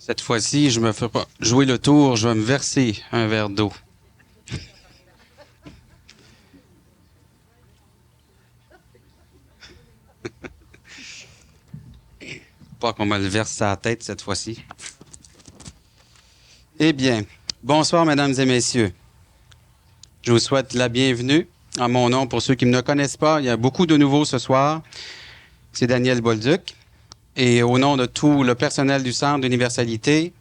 Cette fois-ci, je me fais pas jouer le tour, je vais me verser un verre d'eau. Pas qu'on me le verse à la tête cette fois-ci. Eh bien, bonsoir mesdames et messieurs. Je vous souhaite la bienvenue. En mon nom, pour ceux qui ne me connaissent pas, il y a beaucoup de nouveaux ce soir. C'est Daniel Bolduc. Et au nom de tout le personnel du Centre d'universalité,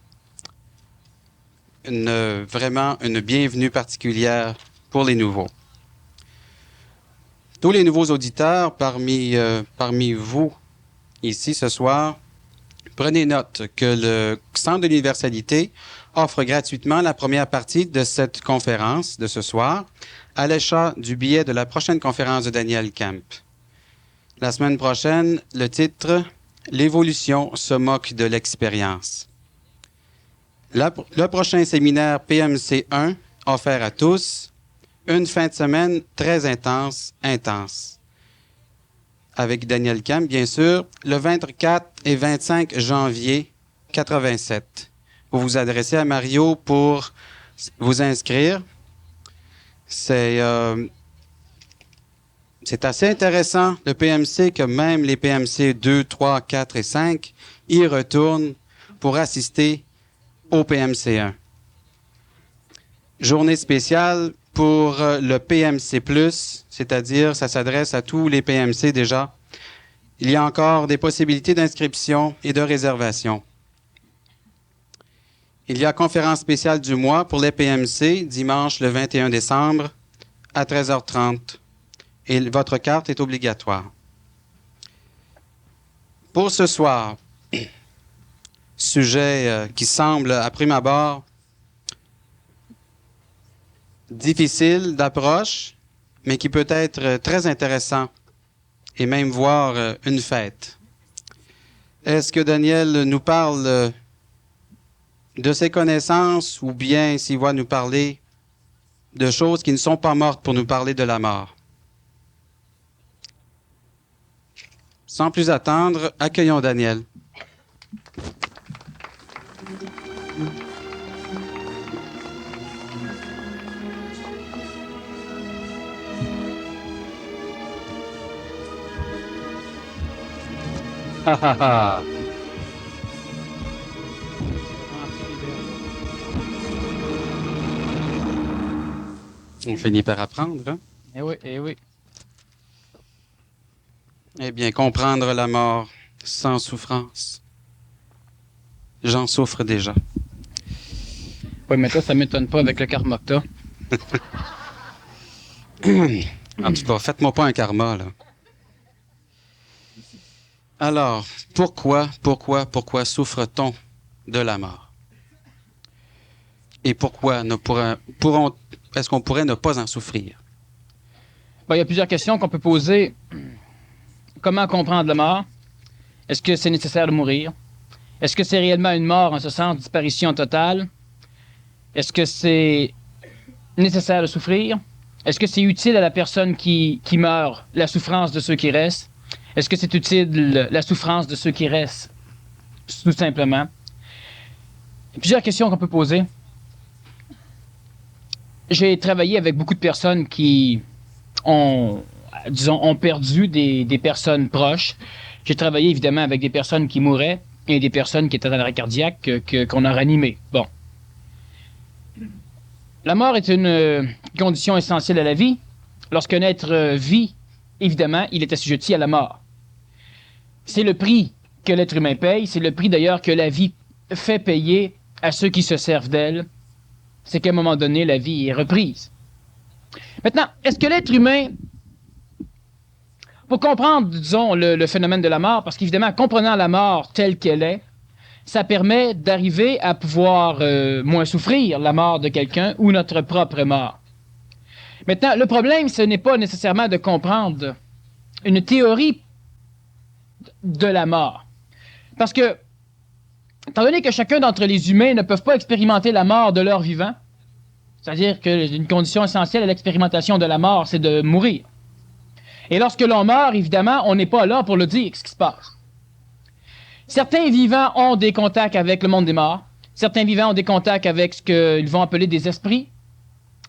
vraiment une bienvenue particulière pour les nouveaux. Tous les nouveaux auditeurs parmi vous ici ce soir, prenez note que le Centre de l'universalité offre gratuitement la première partie de cette conférence de ce soir à l'achat du billet de la prochaine conférence de Daniel Camp. La semaine prochaine, le titre « L'évolution se moque de l'expérience ». Le prochain séminaire PMC 1, offert à tous, une fin de semaine très intense, avec Daniel Camp, bien sûr, le 24 et 25 janvier 87. Vous vous adressez à Mario pour vous inscrire. C'est assez intéressant, le PMC, que même les PMC 2, 3, 4 et 5 y retournent pour assister au PMC 1. Journée spéciale pour le PMC+, c'est-à-dire ça s'adresse à tous les PMC déjà. Il y a encore des possibilités d'inscription et de réservation. Il y a conférence spéciale du mois pour les PMC, dimanche le 21 décembre à 13h30. Et votre carte est obligatoire. Pour ce soir, sujet qui semble, à prime abord, difficile d'approche, mais qui peut être très intéressant et même voir une fête. Est-ce que Daniel nous parle de ses connaissances ou bien s'il va nous parler de choses qui ne sont pas mortes pour nous parler de la mort? Sans plus attendre, accueillons Daniel. On finit par apprendre, hein? Eh oui, eh oui. Eh bien, comprendre la mort sans souffrance. J'en souffre déjà. Oui, mais toi, ça m'étonne pas avec le karma que t'as. En tout cas, faites-moi pas un karma, là. Alors, pourquoi souffre-t-on de la mort? Et pourquoi est-ce qu'on pourrait ne pas en souffrir? Bon, il y a plusieurs questions qu'on peut poser. Comment comprendre la mort? Est-ce que c'est nécessaire de mourir? Est-ce que c'est réellement une mort en ce sens, disparition totale? Est-ce que c'est nécessaire de souffrir? Est-ce que c'est utile à la personne qui meurt, la souffrance de ceux qui restent? Est-ce que c'est utile la souffrance de ceux qui restent? Tout simplement. Il y a plusieurs questions qu'on peut poser. J'ai travaillé avec beaucoup de personnes qui ont perdu des personnes proches. J'ai travaillé évidemment avec des personnes qui mouraient et des personnes qui étaient en arrêt cardiaque qu'on a ranimées. Bon. La mort est une condition essentielle à la vie. Lorsqu'un être vit, évidemment, il est assujetti à la mort. C'est le prix que l'être humain paye. C'est le prix d'ailleurs que la vie fait payer à ceux qui se servent d'elle. C'est qu'à un moment donné, la vie est reprise. Maintenant, est-ce que l'être humain, pour comprendre, disons, le phénomène de la mort, parce qu'évidemment, comprenant la mort telle qu'elle est, ça permet d'arriver à pouvoir moins souffrir la mort de quelqu'un ou notre propre mort. Maintenant, le problème, ce n'est pas nécessairement de comprendre une théorie de la mort. Parce que, étant donné que chacun d'entre les humains ne peuvent pas expérimenter la mort de leur vivant, c'est-à-dire qu'une condition essentielle à l'expérimentation de la mort, c'est de mourir. Et lorsque l'on meurt, évidemment, on n'est pas là pour le dire ce qui se passe. Certains vivants ont des contacts avec le monde des morts. Certains vivants ont des contacts avec ce qu'ils vont appeler des esprits.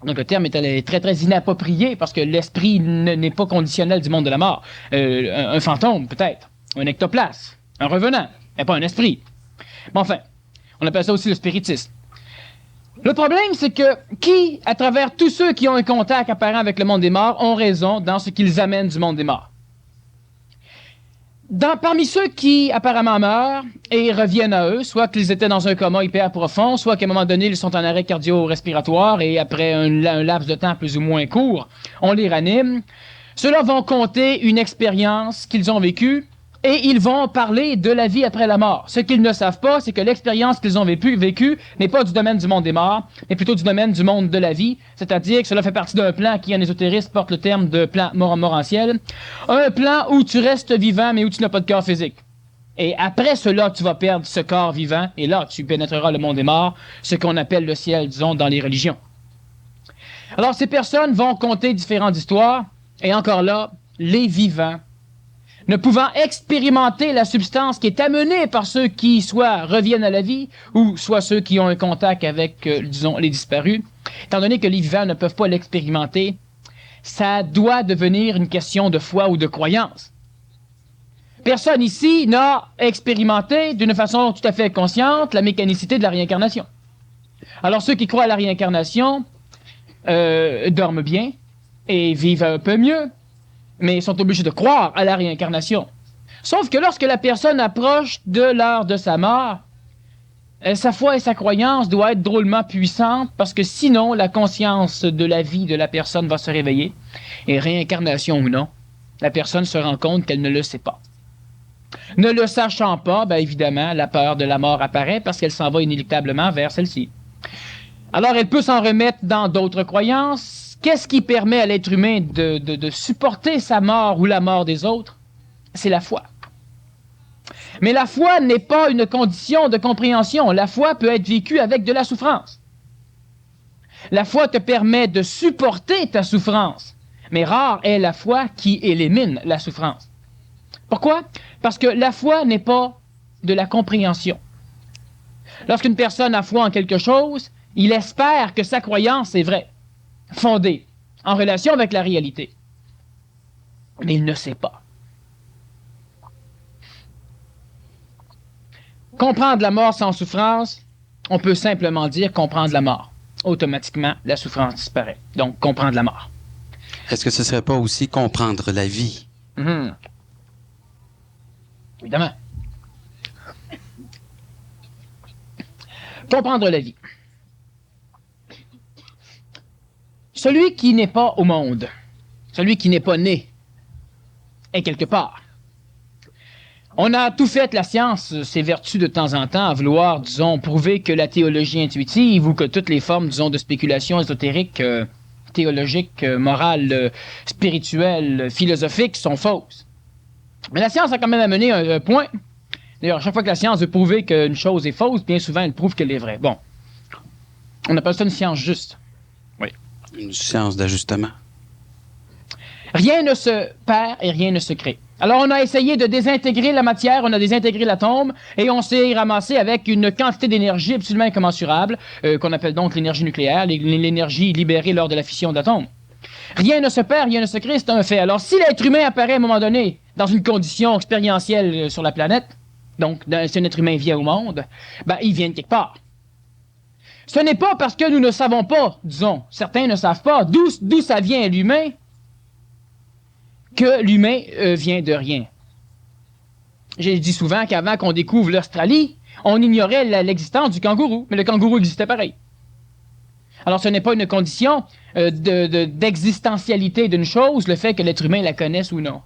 Donc le terme est très, très inapproprié parce que l'esprit n'est pas conditionnel du monde de la mort. Un fantôme, peut-être. Un ectoplasme. Un revenant. Mais pas un esprit. Mais enfin, on appelle ça aussi le spiritisme. Le problème, c'est que qui, à travers tous ceux qui ont un contact apparent avec le monde des morts, ont raison dans ce qu'ils amènent du monde des morts? Parmi ceux qui apparemment meurent et reviennent à eux, soit qu'ils étaient dans un coma hyper profond, soit qu'à un moment donné, ils sont en arrêt cardio-respiratoire et après un laps de temps plus ou moins court, on les ranime, ceux-là vont compter une expérience qu'ils ont vécue et ils vont parler de la vie après la mort. Ce qu'ils ne savent pas, c'est que l'expérience qu'ils ont vécue n'est pas du domaine du monde des morts, mais plutôt du domaine du monde de la vie, c'est-à-dire que cela fait partie d'un plan qui, en ésotérisme, porte le terme de plan morantiel, un plan où tu restes vivant, mais où tu n'as pas de corps physique. Et après cela, tu vas perdre ce corps vivant, et là, tu pénétreras le monde des morts, ce qu'on appelle le ciel, disons, dans les religions. Alors, ces personnes vont conter différentes histoires, et encore là, les vivants, ne pouvant expérimenter la substance qui est amenée par ceux qui soit reviennent à la vie, ou soit ceux qui ont un contact avec, disons, les disparus, étant donné que les vivants ne peuvent pas l'expérimenter, ça doit devenir une question de foi ou de croyance. Personne ici n'a expérimenté d'une façon tout à fait consciente la mécanicité de la réincarnation. Alors ceux qui croient à la réincarnation dorment bien et vivent un peu mieux, mais sont obligés de croire à la réincarnation. Sauf que lorsque la personne approche de l'heure de sa mort, sa foi et sa croyance doivent être drôlement puissantes parce que sinon, la conscience de la vie de la personne va se réveiller. Et réincarnation ou non, la personne se rend compte qu'elle ne le sait pas. Ne le sachant pas, bien évidemment, la peur de la mort apparaît parce qu'elle s'en va inéluctablement vers celle-ci. Alors, elle peut s'en remettre dans d'autres croyances. Qu'est-ce qui permet à l'être humain de supporter sa mort ou la mort des autres? C'est la foi. Mais la foi n'est pas une condition de compréhension. La foi peut être vécue avec de la souffrance. La foi te permet de supporter ta souffrance. Mais rare est la foi qui élimine la souffrance. Pourquoi? Parce que la foi n'est pas de la compréhension. Lorsqu'une personne a foi en quelque chose, il espère que sa croyance est vraie, fondée, en relation avec la réalité. Mais il ne sait pas. Comprendre la mort sans souffrance, on peut simplement dire comprendre la mort. Automatiquement, la souffrance disparaît. Donc, comprendre la mort. Est-ce que ce ne serait pas aussi comprendre la vie? Évidemment. Comprendre la vie. Celui qui n'est pas au monde, celui qui n'est pas né, est quelque part. On a tout fait, la science s'évertue de temps en temps à vouloir, disons, prouver que la théologie intuitive ou que toutes les formes, disons, de spéculation ésotérique, théologique, morale, spirituelle, philosophique sont fausses. Mais la science a quand même amené un point. D'ailleurs, à chaque fois que la science veut prouver qu'une chose est fausse, bien souvent, elle prouve qu'elle est vraie. Bon. On appelle ça une science juste. Oui. Une science d'ajustement. Rien ne se perd et rien ne se crée. Alors, on a essayé de désintégrer la matière, on a désintégré l'atome, et on s'est ramassé avec une quantité d'énergie absolument incommensurable, qu'on appelle donc l'énergie nucléaire, l'énergie libérée lors de la fission d'atomes. Rien ne se perd, rien ne se crée, c'est un fait. Alors, si l'être humain apparaît à un moment donné dans une condition expérientielle sur la planète, donc si un être humain vient au monde, ben, il vient de quelque part. Ce n'est pas parce que nous ne savons pas, disons, certains ne savent pas, d'où ça vient l'humain, que l'humain vient de rien. J'ai dit souvent qu'avant qu'on découvre l'Australie, on ignorait l'existence du kangourou, mais le kangourou existait pareil. Alors ce n'est pas une condition d'existentialité d'une chose, le fait que l'être humain la connaisse ou non.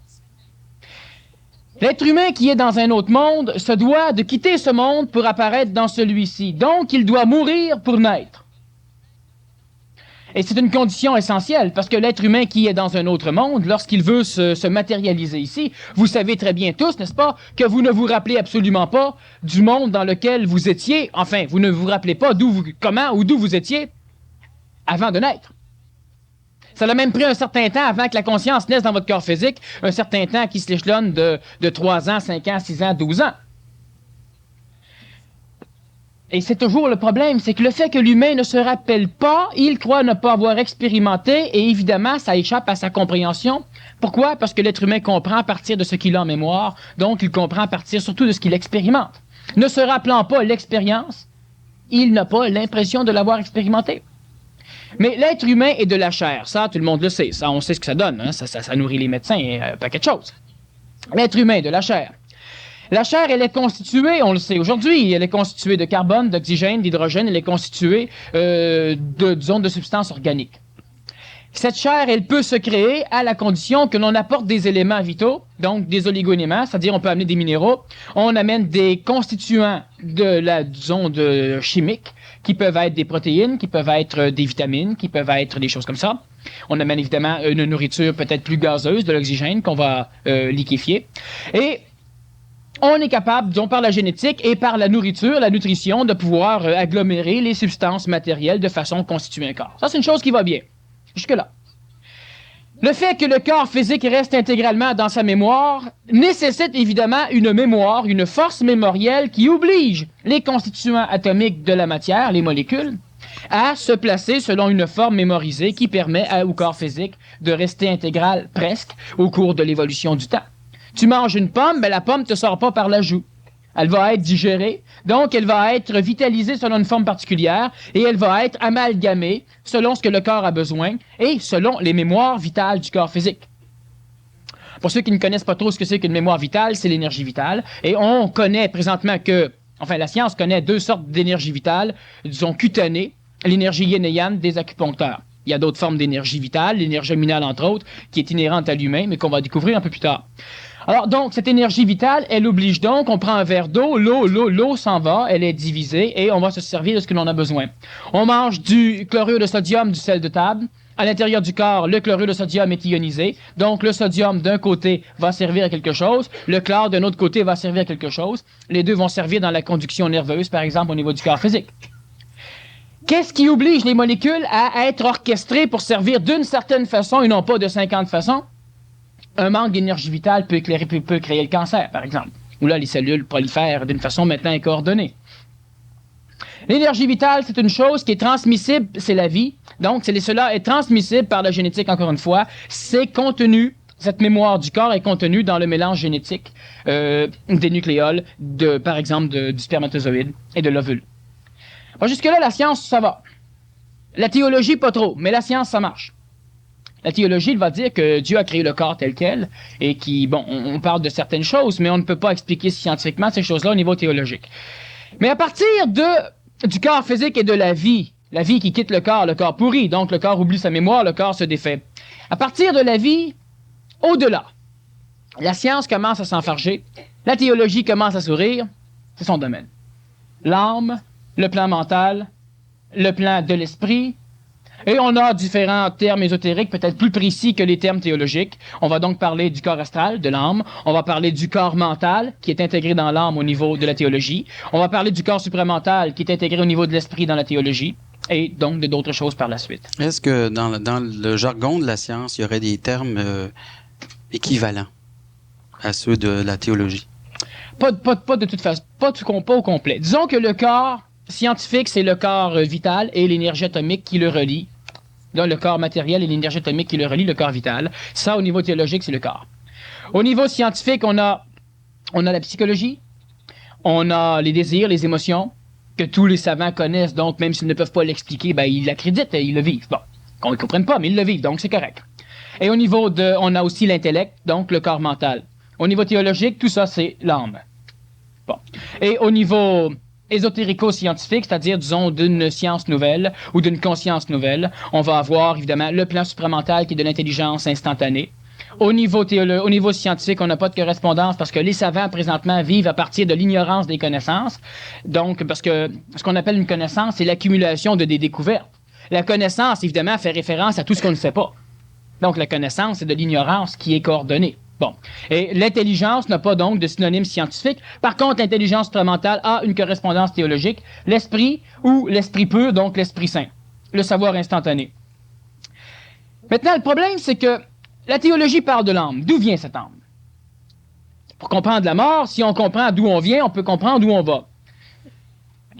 L'être humain qui est dans un autre monde se doit de quitter ce monde pour apparaître dans celui-ci. Donc, il doit mourir pour naître. Et c'est une condition essentielle, parce que l'être humain qui est dans un autre monde, lorsqu'il veut se matérialiser ici, vous savez très bien tous, n'est-ce pas, que vous ne vous rappelez absolument pas du monde dans lequel vous étiez, enfin, vous ne vous rappelez pas comment ou d'où vous étiez avant de naître. Ça a même pris un certain temps avant que la conscience naisse dans votre corps physique, un certain temps qui s'échelonne de 3 ans, 5 ans, 6 ans, 12 ans. Et c'est toujours le problème, c'est que le fait que l'humain ne se rappelle pas, il croit ne pas avoir expérimenté, et évidemment, ça échappe à sa compréhension. Pourquoi? Parce que l'être humain comprend à partir de ce qu'il a en mémoire, donc il comprend à partir surtout de ce qu'il expérimente. Ne se rappelant pas l'expérience, il n'a pas l'impression de l'avoir expérimenté. Mais l'être humain est de la chair, ça, tout le monde le sait, ça, on sait ce que ça donne, hein? Ça nourrit les médecins et un paquet de choses. L'être humain est de la chair. La chair, elle est constituée, on le sait aujourd'hui, elle est constituée de carbone, d'oxygène, d'hydrogène, elle est constituée de substances organiques. Cette chair, elle peut se créer à la condition que l'on apporte des éléments vitaux, donc des oligoéléments, c'est-à-dire on peut amener des minéraux, on amène des constituants chimiques, qui peuvent être des protéines, qui peuvent être des vitamines, qui peuvent être des choses comme ça. On amène évidemment une nourriture peut-être plus gazeuse, de l'oxygène qu'on va liquéfier. Et on est capable, disons par la génétique et par la nourriture, la nutrition, de pouvoir agglomérer les substances matérielles de façon à constituer un corps. Ça, c'est une chose qui va bien. Jusque-là. Le fait que le corps physique reste intégralement dans sa mémoire nécessite évidemment une mémoire, une force mémorielle qui oblige les constituants atomiques de la matière, les molécules, à se placer selon une forme mémorisée qui permet au corps physique de rester intégral presque au cours de l'évolution du temps. Tu manges une pomme, mais la pomme ne te sort pas par la joue. Elle va être digérée, donc elle va être vitalisée selon une forme particulière et elle va être amalgamée selon ce que le corps a besoin et selon les mémoires vitales du corps physique. Pour ceux qui ne connaissent pas trop ce que c'est qu'une mémoire vitale, c'est l'énergie vitale. Et on connaît présentement la science connaît deux sortes d'énergie vitale, disons cutanée, l'énergie yin et yang des acupuncteurs. Il y a d'autres formes d'énergie vitale, l'énergie minale entre autres, qui est inhérente à l'humain, mais qu'on va découvrir un peu plus tard. Alors donc, cette énergie vitale, elle oblige donc, on prend un verre d'eau, l'eau s'en va, elle est divisée et on va se servir de ce que l'on a besoin. On mange du chlorure de sodium, du sel de table. À l'intérieur du corps, le chlorure de sodium est ionisé. Donc, le sodium d'un côté va servir à quelque chose, le chlore d'un autre côté va servir à quelque chose. Les deux vont servir dans la conduction nerveuse, par exemple, au niveau du corps physique. Qu'est-ce qui oblige les molécules à être orchestrées pour servir d'une certaine façon et non pas de 50 façons? Un manque d'énergie vitale peut créer le cancer, par exemple. Où là, les cellules prolifèrent d'une façon maintenant incoordonnée. L'énergie vitale, c'est une chose qui est transmissible, c'est la vie. Donc, cela est transmissible par la génétique, encore une fois. C'est contenu, cette mémoire du corps est contenue dans le mélange génétique des nucléoles, par exemple, du spermatozoïde et de l'ovule. Bon, jusque-là, la science, ça va. La théologie, pas trop, mais la science, ça marche. La théologie, elle va dire que Dieu a créé le corps tel quel et on parle de certaines choses, mais on ne peut pas expliquer scientifiquement ces choses-là au niveau théologique. Mais à partir du corps physique et de la vie qui quitte le corps pourrit, donc le corps oublie sa mémoire, le corps se défait. À partir de la vie, au-delà, la science commence à s'enfarger, la théologie commence à sourire, c'est son domaine. L'âme, le plan mental, le plan de l'esprit. Et on a différents termes ésotériques, peut-être plus précis que les termes théologiques. On va donc parler du corps astral, de l'âme. On va parler du corps mental, qui est intégré dans l'âme au niveau de la théologie. On va parler du corps supramental, qui est intégré au niveau de l'esprit dans la théologie. Et donc d'autres choses par la suite. Est-ce que dans le jargon de la science, il y aurait des termes équivalents à ceux de la théologie? Pas de toute façon, pas au complet. Disons que le corps scientifique, c'est le corps vital et l'énergie atomique qui le relie. Donc, le corps matériel et l'énergie atomique qui le relie, le corps vital. Ça, au niveau théologique, c'est le corps. Au niveau scientifique, on a la psychologie, on a les désirs, les émotions, que tous les savants connaissent, donc même s'ils ne peuvent pas l'expliquer, ils l'accréditent et ils le vivent. Bon, qu'on ne comprenne pas, mais ils le vivent, donc c'est correct. Et au niveau on a aussi l'intellect, donc le corps mental. Au niveau théologique, tout ça, c'est l'âme. Bon. Et au niveau ésotérico-scientifique, c'est-à-dire, disons, d'une science nouvelle ou d'une conscience nouvelle, on va avoir, évidemment, le plan supramental qui est de l'intelligence instantanée. Au niveau scientifique, on n'a pas de correspondance parce que les savants, présentement, vivent à partir de l'ignorance des connaissances. Donc, parce que ce qu'on appelle une connaissance, c'est l'accumulation des découvertes. La connaissance, évidemment, fait référence à tout ce qu'on ne sait pas. Donc, la connaissance, c'est de l'ignorance qui est coordonnée. Bon. Et l'intelligence n'a pas donc de synonyme scientifique. Par contre, l'intelligence supramentale a une correspondance théologique. L'esprit ou l'esprit pur, donc l'esprit saint. Le savoir instantané. Maintenant, le problème, c'est que la théologie parle de l'âme. D'où vient cette âme? Pour comprendre la mort, si on comprend d'où on vient, on peut comprendre où on va.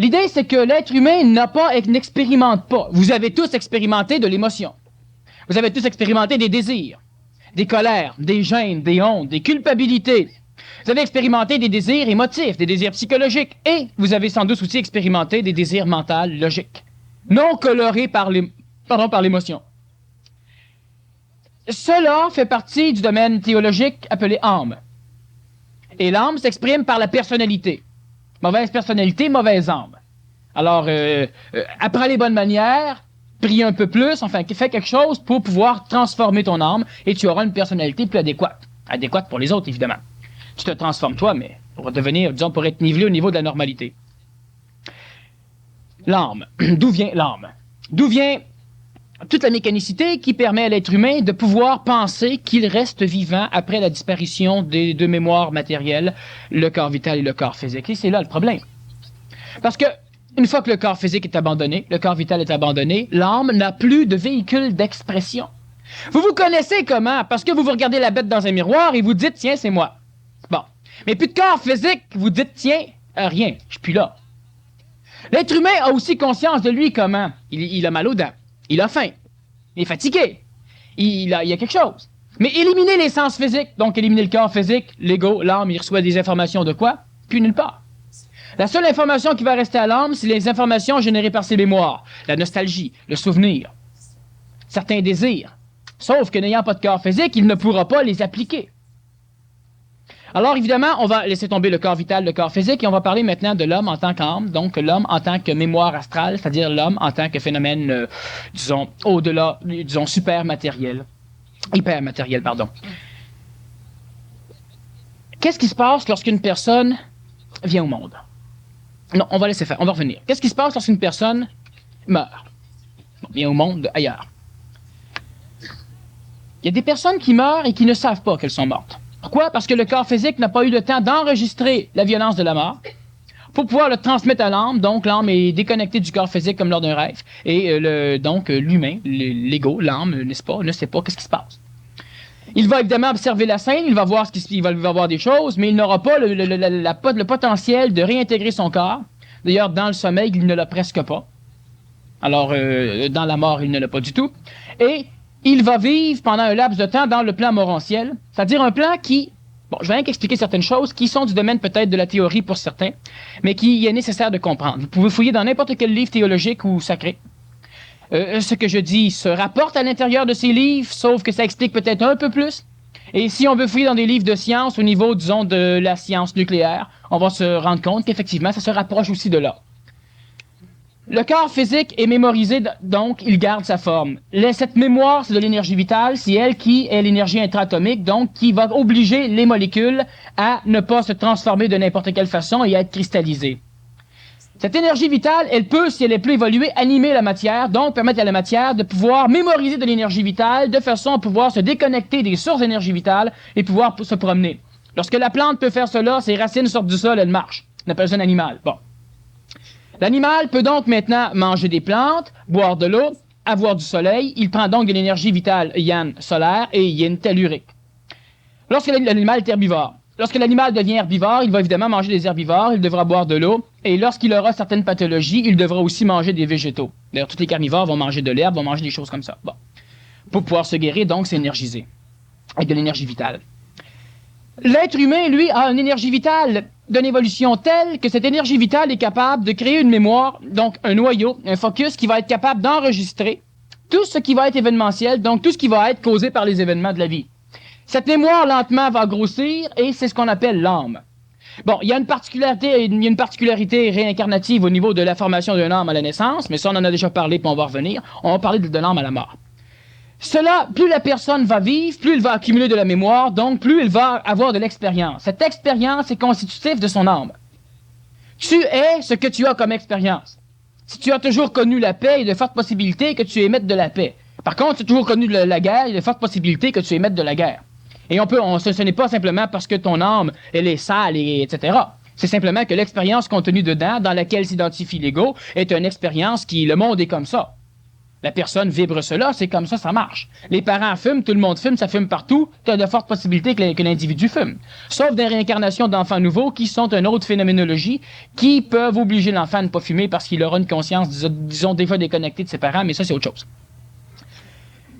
L'idée, c'est que l'être humain n'expérimente pas. Vous avez tous expérimenté de l'émotion. Vous avez tous expérimenté des désirs, des colères, des gênes, des hontes, des culpabilités. Vous avez expérimenté des désirs émotifs, des désirs psychologiques, et vous avez sans doute aussi expérimenté des désirs mentaux, logiques, non colorés par l'émotion. Cela fait partie du domaine théologique appelé âme. Et l'âme s'exprime par la personnalité. Mauvaise personnalité, mauvaise âme. Alors, apprends les bonnes manières, prie un peu plus, enfin, fais quelque chose pour pouvoir transformer ton âme et tu auras une personnalité plus adéquate. Adéquate pour les autres, évidemment. Tu te transformes toi, mais pour devenir, disons, pour être nivelé au niveau de la normalité. L'âme. D'où vient l'âme? D'où vient toute la mécanicité qui permet à l'être humain de pouvoir penser qu'il reste vivant après la disparition des deux mémoires matérielles, le corps vital et le corps physique. Et c'est là le problème. Parce que, une fois que le corps physique est abandonné, le corps vital est abandonné, l'âme n'a plus de véhicule d'expression. Vous vous connaissez comment? Parce que vous vous regardez la bête dans un miroir et vous dites, tiens, c'est moi. Bon. Mais plus de corps physique, vous dites, tiens, rien, je suis plus là. L'être humain a aussi conscience de lui comment? Il a mal aux dents. Il a faim. Il est fatigué. Il y a quelque chose. Mais éliminer les sens physiques, donc éliminer le corps physique, l'ego, l'âme, il reçoit des informations de quoi? Puis nulle part. La seule information qui va rester à l'âme, c'est les informations générées par ses mémoires, la nostalgie, le souvenir, certains désirs. Sauf que n'ayant pas de corps physique, il ne pourra pas les appliquer. Alors évidemment, on va laisser tomber le corps vital, le corps physique, et on va parler maintenant de l'homme en tant qu'âme, donc l'homme en tant que mémoire astrale, c'est-à-dire l'homme en tant que phénomène, disons, au-delà, disons, hypermatériel, pardon. Qu'est-ce qui se passe lorsqu'une personne vient au monde? Non, on va laisser faire, on va revenir. Qu'est-ce qui se passe lorsqu'une personne meurt? Vient au monde ailleurs. Il y a des personnes qui meurent et qui ne savent pas qu'elles sont mortes. Pourquoi? Parce que le corps physique n'a pas eu le temps d'enregistrer la violence de la mort pour pouvoir le transmettre à l'âme. Donc, l'âme est déconnectée du corps physique comme lors d'un rêve. Et donc, l'humain, l'ego, l'âme, n'est-ce pas, ne sait pas qu'est-ce qui se passe. Il va évidemment observer la scène, il va voir il va voir des choses, mais il n'aura pas le potentiel de réintégrer son corps. D'ailleurs, dans le sommeil, il ne l'a presque pas. Alors, dans la mort, il ne l'a pas du tout. Et il va vivre pendant un laps de temps dans le plan morantiel, c'est-à-dire un plan qui, bon, je vais rien qu'expliquer certaines choses qui sont du domaine peut-être de la théorie pour certains, mais qui est nécessaire de comprendre. Vous pouvez fouiller dans n'importe quel livre théologique ou sacré. Ce que je dis se rapporte à l'intérieur de ces livres, sauf que ça explique peut-être un peu plus. Et si on veut fouiller dans des livres de science au niveau, disons, de la science nucléaire, on va se rendre compte qu'effectivement, ça se rapproche aussi de là. Le corps physique est mémorisé, donc il garde sa forme. Cette mémoire, c'est de l'énergie vitale, c'est elle qui est l'énergie intraatomique, donc qui va obliger les molécules à ne pas se transformer de n'importe quelle façon et à être cristallisées. Cette énergie vitale, elle peut, si elle est plus évoluée, animer la matière, donc permettre à la matière de pouvoir mémoriser de l'énergie vitale de façon à pouvoir se déconnecter des sources d'énergie vitale et pouvoir se promener. Lorsque la plante peut faire cela, ses racines sortent du sol, elle marche. On appelle ça un animal. Bon. L'animal peut donc maintenant manger des plantes, boire de l'eau, avoir du soleil. Il prend donc de l'énergie vitale yang solaire et yin tellurique. Lorsque l'animal est herbivore, lorsque l'animal devient herbivore, il va évidemment manger des herbivores, il devra boire de l'eau, et lorsqu'il aura certaines pathologies, il devra aussi manger des végétaux. D'ailleurs, tous les carnivores vont manger de l'herbe, vont manger des choses comme ça. Bon. Pour pouvoir se guérir, donc, s'énergiser. Avec de l'énergie vitale. L'être humain, lui, a une énergie vitale d'une évolution telle que cette énergie vitale est capable de créer une mémoire, donc un noyau, un focus qui va être capable d'enregistrer tout ce qui va être événementiel, donc tout ce qui va être causé par les événements de la vie. Cette mémoire, lentement, va grossir et c'est ce qu'on appelle l'âme. Bon, il y a une particularité réincarnative au niveau de la formation d'une âme à la naissance, mais ça, on en a déjà parlé, puis on va revenir. On va parler de l'âme à la mort. Cela, plus la personne va vivre, plus elle va accumuler de la mémoire, donc plus elle va avoir de l'expérience. Cette expérience est constitutive de son âme. Tu es ce que tu as comme expérience. Si tu as toujours connu la paix, il y a de fortes possibilités que tu émettes de la paix. Par contre, si tu as toujours connu la guerre, il y a de fortes possibilités que tu émettes de la guerre. Et ce n'est pas simplement parce que ton âme, elle est sale, etc. C'est simplement que l'expérience contenue dedans, dans laquelle s'identifie l'ego, est une expérience qui, le monde est comme ça. La personne vibre cela, c'est comme ça marche. Les parents fument, tout le monde fume, ça fume partout, tu as de fortes possibilités que l'individu fume. Sauf des réincarnations d'enfants nouveaux qui sont une autre phénoménologie, qui peuvent obliger l'enfant à ne pas fumer parce qu'il aura une conscience, disons, des fois déconnectée de ses parents, mais ça, c'est autre chose.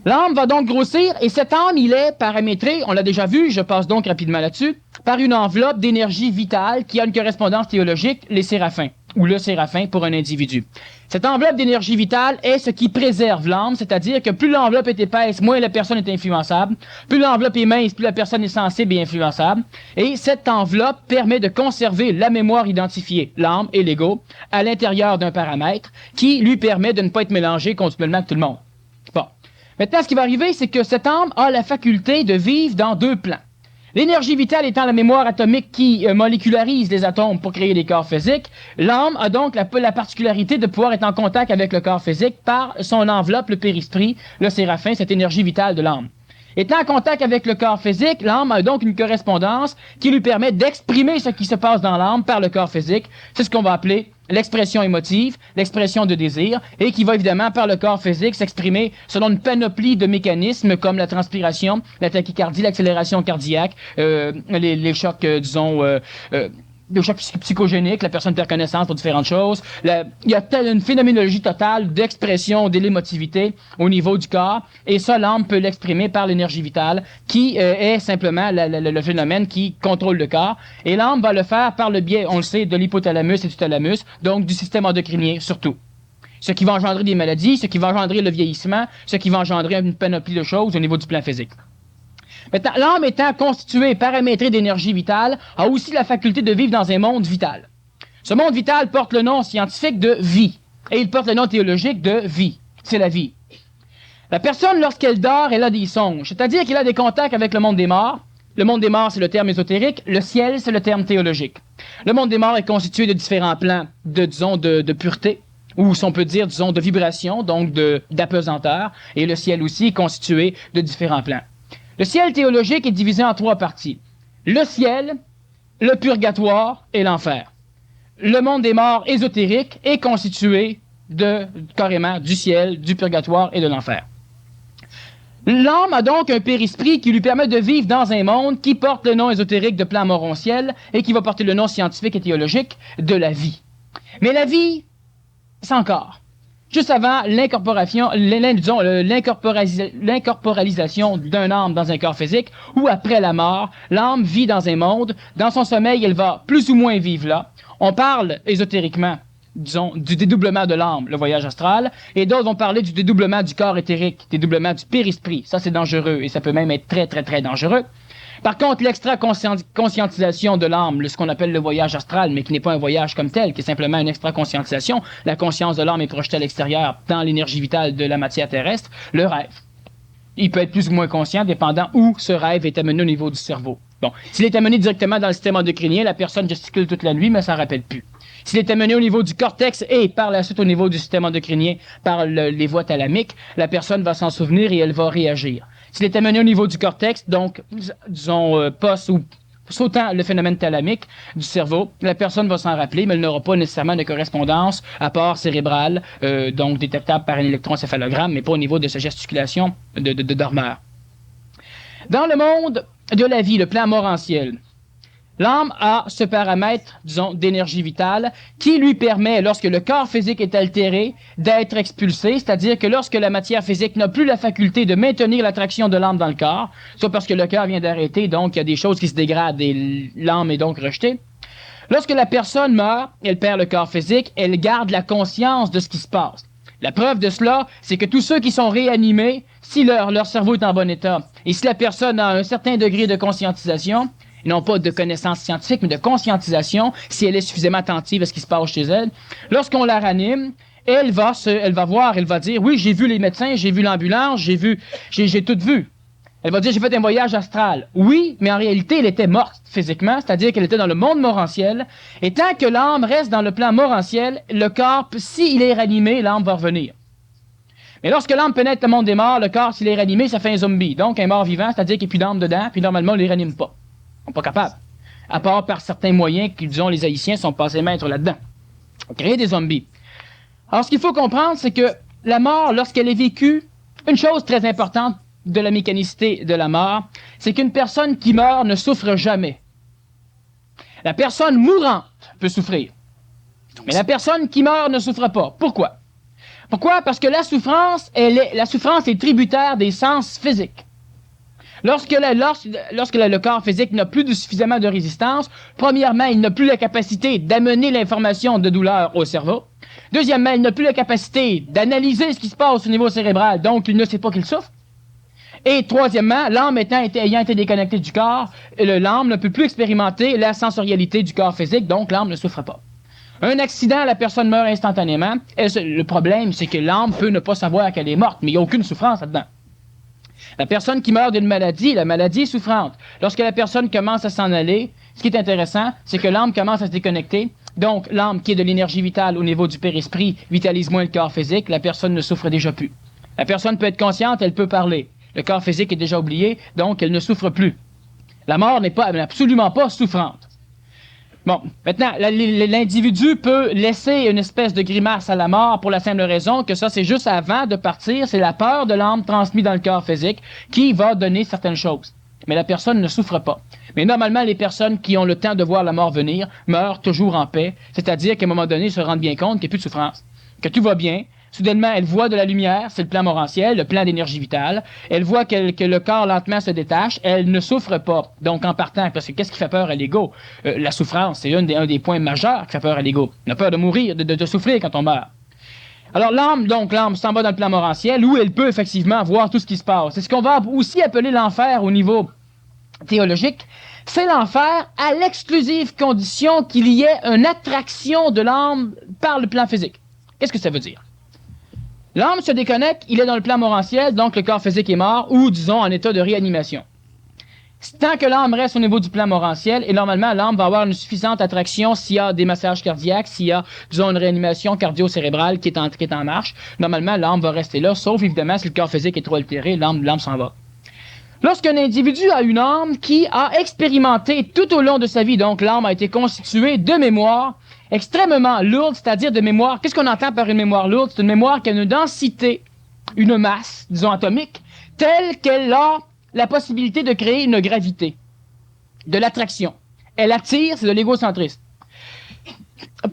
L'âme va donc grossir, et cette âme, il est paramétré, on l'a déjà vu, je passe donc rapidement là-dessus, par une enveloppe d'énergie vitale qui a une correspondance théologique, les séraphins, ou le séraphin pour un individu. Cette enveloppe d'énergie vitale est ce qui préserve l'âme, c'est-à-dire que plus l'enveloppe est épaisse, moins la personne est influençable, plus l'enveloppe est mince, plus la personne est sensible et influençable, et cette enveloppe permet de conserver la mémoire identifiée, l'âme et l'ego, à l'intérieur d'un paramètre, qui lui permet de ne pas être mélangé continuellement avec tout le monde. Bon. Maintenant, ce qui va arriver, c'est que cette âme a la faculté de vivre dans deux plans. L'énergie vitale étant la mémoire atomique qui molécularise les atomes pour créer des corps physiques, l'âme a donc la particularité de pouvoir être en contact avec le corps physique par son enveloppe, le périsprit, le séraphin, cette énergie vitale de l'âme. Étant en contact avec le corps physique, l'âme a donc une correspondance qui lui permet d'exprimer ce qui se passe dans l'âme par le corps physique. C'est ce qu'on va appeler l'expression émotive, l'expression de désir, et qui va évidemment par le corps physique s'exprimer selon une panoplie de mécanismes comme la transpiration, la tachycardie, l'accélération cardiaque, les chocs, des chocs psychogéniques, la personne perd connaissance pour différentes choses. Il y a une phénoménologie totale d'expression de l'émotivité au niveau du corps, et ça, l'âme peut l'exprimer par l'énergie vitale, qui est simplement le phénomène qui contrôle le corps. Et l'âme va le faire par le biais, on le sait, de l'hypothalamus et du thalamus, donc du système endocrinien surtout. Ce qui va engendrer des maladies, ce qui va engendrer le vieillissement, ce qui va engendrer une panoplie de choses au niveau du plan physique. Maintenant, l'âme étant constituée, paramétrée d'énergie vitale, a aussi la faculté de vivre dans un monde vital. Ce monde vital porte le nom scientifique de vie, et il porte le nom théologique de vie. C'est la vie. La personne, lorsqu'elle dort, elle a des songes, c'est-à-dire qu'elle a des contacts avec le monde des morts. Le monde des morts, c'est le terme ésotérique, le ciel, c'est le terme théologique. Le monde des morts est constitué de différents plans de pureté, ou si on peut dire, disons, de vibration, donc d'apesanteur, et le ciel aussi est constitué de différents plans. Le ciel théologique est divisé en trois parties. Le ciel, le purgatoire et l'enfer. Le monde des morts ésotérique est constitué carrément du ciel, du purgatoire et de l'enfer. L'âme a donc un périsprit qui lui permet de vivre dans un monde qui porte le nom ésotérique de plan morontiel et qui va porter le nom scientifique et théologique de la vie. Mais la vie, c'est encore. Juste avant l'incorporalisation d'une âme dans un corps physique, ou après la mort, l'âme vit dans un monde. Dans son sommeil, elle va plus ou moins vivre là. On parle ésotériquement, disons, du dédoublement de l'âme, le voyage astral, et d'autres vont parler du dédoublement du corps éthérique, dédoublement du périsprit. Ça, c'est dangereux, et ça peut même être très, très, très dangereux. Par contre, l'extra-conscientisation de l'âme, ce qu'on appelle le voyage astral, mais qui n'est pas un voyage comme tel, qui est simplement une extra-conscientisation, la conscience de l'âme est projetée à l'extérieur dans l'énergie vitale de la matière terrestre, le rêve. Il peut être plus ou moins conscient, dépendant où ce rêve est amené au niveau du cerveau. Bon, s'il est amené directement dans le système endocrinien, la personne gesticule toute la nuit, mais ça ne rappelle plus. S'il est amené au niveau du cortex et par la suite au niveau du système endocrinien par les voies thalamiques, la personne va s'en souvenir et elle va réagir. S'il est amené au niveau du cortex, donc, disons, sautant le phénomène thalamique du cerveau, la personne va s'en rappeler, mais elle n'aura pas nécessairement de correspondance à part cérébrale, donc détectable par un électroencéphalogramme, mais pas au niveau de sa gesticulation de dormeur. Dans le monde de la vie, le plan morantiel, l'âme a ce paramètre, disons, d'énergie vitale qui lui permet, lorsque le corps physique est altéré, d'être expulsé, c'est-à-dire que lorsque la matière physique n'a plus la faculté de maintenir l'attraction de l'âme dans le corps, soit parce que le cœur vient d'arrêter, donc il y a des choses qui se dégradent et l'âme est donc rejetée. Lorsque la personne meurt, elle perd le corps physique, elle garde la conscience de ce qui se passe. La preuve de cela, c'est que tous ceux qui sont réanimés, si leur cerveau est en bon état, et si la personne a un certain degré de conscientisation, et non pas de connaissance scientifique, mais de conscientisation, si elle est suffisamment attentive à ce qui se passe chez elle, lorsqu'on la ranime, elle va dire, oui, j'ai vu les médecins, j'ai vu l'ambulance, j'ai tout vu. Elle va dire, j'ai fait un voyage astral. Oui, mais en réalité, elle était morte physiquement, c'est-à-dire qu'elle était dans le monde morantiel, et tant que l'âme reste dans le plan morantiel, le corps, s'il est ranimé, l'âme va revenir. Mais lorsque l'âme pénètre le monde des morts, le corps, s'il est ranimé, ça fait un zombie. Donc, un mort vivant, c'est-à-dire qu'il n'y a plus d'âme dedans, puis normalement, on ne les ranime pas. On n'est pas capable. À part par certains moyens que, disons, les Haïtiens sont passés maîtres là-dedans. Créer des zombies. Alors, ce qu'il faut comprendre, c'est que la mort, lorsqu'elle est vécue, une chose très importante de la mécanicité de la mort, c'est qu'une personne qui meurt ne souffre jamais. La personne mourante peut souffrir, mais la personne qui meurt ne souffre pas. Pourquoi? Pourquoi? Parce que la souffrance est tributaire des sens physiques. Lorsque le corps physique n'a plus suffisamment de résistance, premièrement, il n'a plus la capacité d'amener l'information de douleur au cerveau. Deuxièmement, il n'a plus la capacité d'analyser ce qui se passe au niveau cérébral, donc il ne sait pas qu'il souffre. Et troisièmement, l'âme ayant été déconnectée du corps, l'âme ne peut plus expérimenter la sensorialité du corps physique, donc l'âme ne souffre pas. Un accident, la personne meurt instantanément. Le problème, c'est que l'âme peut ne pas savoir qu'elle est morte, mais il n'y a aucune souffrance là-dedans. La personne qui meurt d'une maladie, la maladie est souffrante. Lorsque la personne commence à s'en aller, ce qui est intéressant, c'est que l'âme commence à se déconnecter. Donc, l'âme qui est de l'énergie vitale au niveau du périsprit vitalise moins le corps physique. La personne ne souffre déjà plus. La personne peut être consciente, elle peut parler. Le corps physique est déjà oublié, donc elle ne souffre plus. La mort n'est absolument pas souffrante. Bon, maintenant, l'individu peut laisser une espèce de grimace à la mort pour la simple raison que ça, c'est juste avant de partir, c'est la peur de l'âme transmise dans le corps physique qui va donner certaines choses. Mais la personne ne souffre pas. Mais normalement, les personnes qui ont le temps de voir la mort venir meurent toujours en paix, c'est-à-dire qu'à un moment donné, ils se rendent bien compte qu'il n'y a plus de souffrance, que tout va bien. Soudainement, elle voit de la lumière, c'est le plan morantiel, le plan d'énergie vitale. Elle voit que le corps lentement se détache. Elle ne souffre pas. Donc, en partant, parce que qu'est-ce qui fait peur à l'ego? La souffrance, c'est un des points majeurs qui fait peur à l'ego. On a peur de mourir, de souffrir quand on meurt. Alors, l'âme s'en va dans le plan morantiel où elle peut effectivement voir tout ce qui se passe. C'est ce qu'on va aussi appeler l'enfer au niveau théologique. C'est l'enfer à l'exclusive condition qu'il y ait une attraction de l'âme par le plan physique. Qu'est-ce que ça veut dire? L'âme se déconnecte, il est dans le plan morantiel, donc le corps physique est mort, ou disons en état de réanimation. Tant que l'âme reste au niveau du plan morantiel, et normalement l'âme va avoir une suffisante attraction s'il y a des massages cardiaques, s'il y a, disons, une réanimation cardio-cérébrale qui est en marche, normalement l'âme va rester là, sauf évidemment si le corps physique est trop altéré, l'âme s'en va. Lorsqu'un individu a une âme qui a expérimenté tout au long de sa vie, donc l'âme a été constituée de mémoire, extrêmement lourde, c'est-à-dire de mémoire. Qu'est-ce qu'on entend par une mémoire lourde? C'est une mémoire qui a une densité, une masse, disons atomique, telle qu'elle a la possibilité de créer une gravité, de l'attraction. Elle attire, c'est de l'égocentrisme.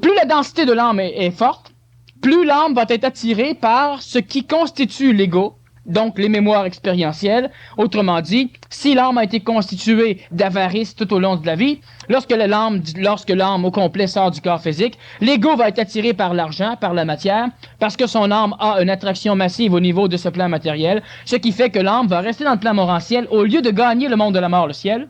Plus la densité de l'âme est forte, plus l'âme va être attirée par ce qui constitue l'ego, donc les mémoires expérientielles. Autrement dit, si l'âme a été constituée d'avarice tout au long de la vie, lorsque l'âme au complet sort du corps physique, l'ego va être attiré par l'argent, par la matière, parce que son âme a une attraction massive au niveau de ce plan matériel, ce qui fait que l'âme va rester dans le plan morantiel au lieu de gagner le monde de la mort, le ciel.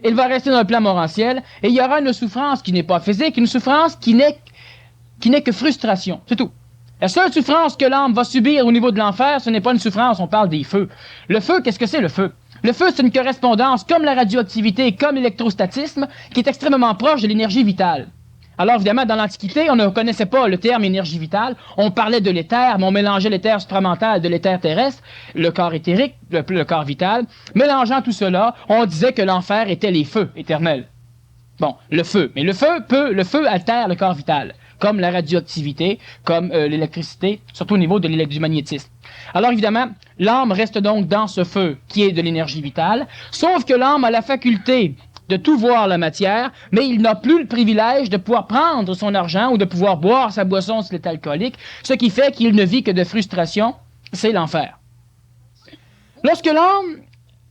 Il va rester dans le plan morantiel et il y aura une souffrance qui n'est pas physique, une souffrance qui n'est que frustration, c'est tout. La seule souffrance que l'âme va subir au niveau de l'enfer, ce n'est pas une souffrance, on parle des feux. Le feu, qu'est-ce que c'est le feu? Le feu, c'est une correspondance, comme la radioactivité, comme l'électrostatisme, qui est extrêmement proche de l'énergie vitale. Alors évidemment, dans l'Antiquité, on ne connaissait pas le terme énergie vitale, on parlait de l'éther, mais on mélangeait l'éther supramental de l'éther terrestre, le corps éthérique, le corps vital. Mélangeant tout cela, on disait que l'enfer était les feux éternels. Bon, le feu. Mais le feu altère le corps vital, comme la radioactivité, comme l'électricité, surtout au niveau du magnétisme. Alors évidemment, l'âme reste donc dans ce feu qui est de l'énergie vitale, sauf que l'âme a la faculté de tout voir la matière, mais il n'a plus le privilège de pouvoir prendre son argent ou de pouvoir boire sa boisson s'il est alcoolique, ce qui fait qu'il ne vit que de frustration, c'est l'enfer. Lorsque l'âme,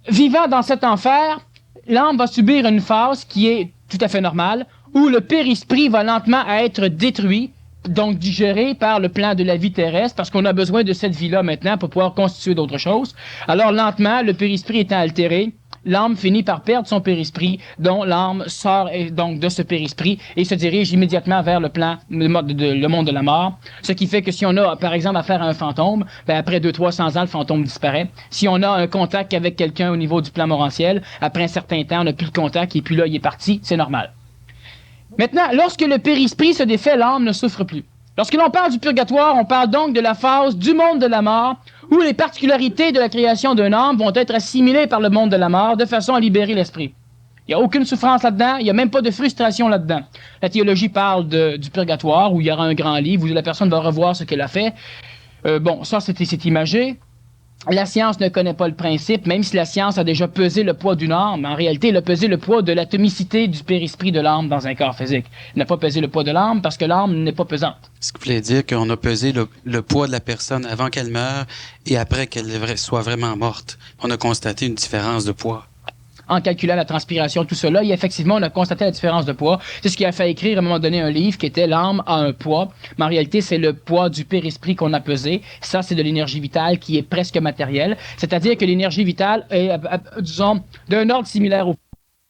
vivant dans cet enfer, l'âme va subir une phase qui est tout à fait normale, où le périsprit va lentement être détruit, donc digéré par le plan de la vie terrestre, parce qu'on a besoin de cette vie-là maintenant pour pouvoir constituer d'autres choses. Alors lentement, le périsprit étant altéré, l'âme finit par perdre son périsprit, dont l'âme sort donc de ce périsprit et se dirige immédiatement vers le monde de la mort. Ce qui fait que si on a, par exemple, affaire à un fantôme, ben après 200-300 ans, le fantôme disparaît. Si on a un contact avec quelqu'un au niveau du plan morantiel, après un certain temps, on n'a plus le contact et puis là, il est parti, c'est normal. Maintenant, lorsque le périsprit se défait, l'âme ne souffre plus. Lorsque l'on parle du purgatoire, on parle donc de la phase du monde de la mort, où les particularités de la création d'un âme vont être assimilées par le monde de la mort de façon à libérer l'esprit. Il n'y a aucune souffrance là-dedans, il n'y a même pas de frustration là-dedans. La théologie parle du purgatoire, où il y aura un grand livre, où la personne va revoir ce qu'elle a fait. Bon, ça, c'est imagé. La science ne connaît pas le principe, même si la science a déjà pesé le poids d'une âme. En réalité, elle a pesé le poids de l'atomicité du périsprit de l'âme dans un corps physique. Elle n'a pas pesé le poids de l'âme parce que l'âme n'est pas pesante. Est-ce que vous voulez dire qu'on a pesé le poids de la personne avant qu'elle meure et après qu'elle soit vraiment morte? On a constaté une différence de poids. En calculant la transpiration, tout cela, et effectivement, on a constaté la différence de poids. C'est ce qui a fait écrire à un moment donné un livre qui était l'âme a un poids, mais en réalité, c'est le poids du périsprit qu'on a pesé. Ça, c'est de l'énergie vitale qui est presque matérielle. C'est-à-dire que l'énergie vitale est, disons, d'un ordre similaire au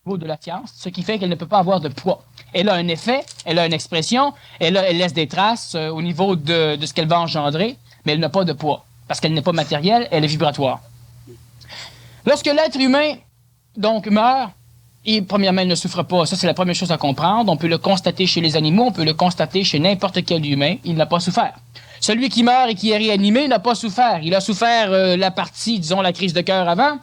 niveau de la science, ce qui fait qu'elle ne peut pas avoir de poids. Elle a un effet, elle a une expression, elle laisse des traces au niveau de ce qu'elle va engendrer, mais elle n'a pas de poids, parce qu'elle n'est pas matérielle, elle est vibratoire. Lorsque l'être humain donc meurt, et premièrement, il ne souffre pas. Ça, c'est la première chose à comprendre. On peut le constater chez les animaux, on peut le constater chez n'importe quel humain. Il n'a pas souffert. Celui qui meurt et qui est réanimé n'a pas souffert. Il a souffert la partie, disons, la crise de cœur avant.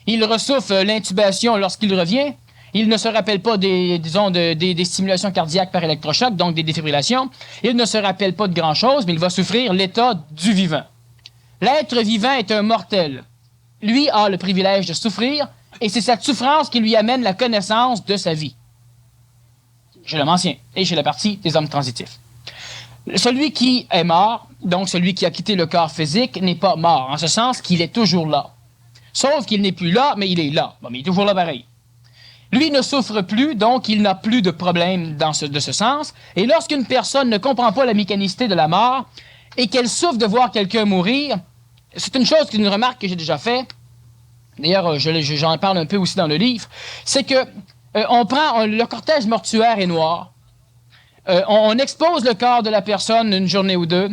Il ressouffre l'intubation lorsqu'il revient. Il ne se rappelle pas des stimulations cardiaques par électrochoc, donc des défibrillations. Il ne se rappelle pas de grand-chose, mais il va souffrir l'état du vivant. L'être vivant est un mortel. Lui a le privilège de souffrir, et c'est cette souffrance qui lui amène la connaissance de sa vie. Chez l'homme ancien et chez la partie des hommes transitifs. Celui qui est mort, donc celui qui a quitté le corps physique, n'est pas mort, en ce sens qu'il est toujours là. Sauf qu'il n'est plus là, mais il est là. Bon, mais il est toujours là pareil. Lui ne souffre plus, donc il n'a plus de problème de ce sens. Et lorsqu'une personne ne comprend pas la mécanicité de la mort et qu'elle souffre de voir quelqu'un mourir, c'est une chose, une remarque que j'ai déjà faite. D'ailleurs, j'en parle un peu aussi dans le livre, c'est que le cortège mortuaire est noir. On expose le corps de la personne une journée ou deux.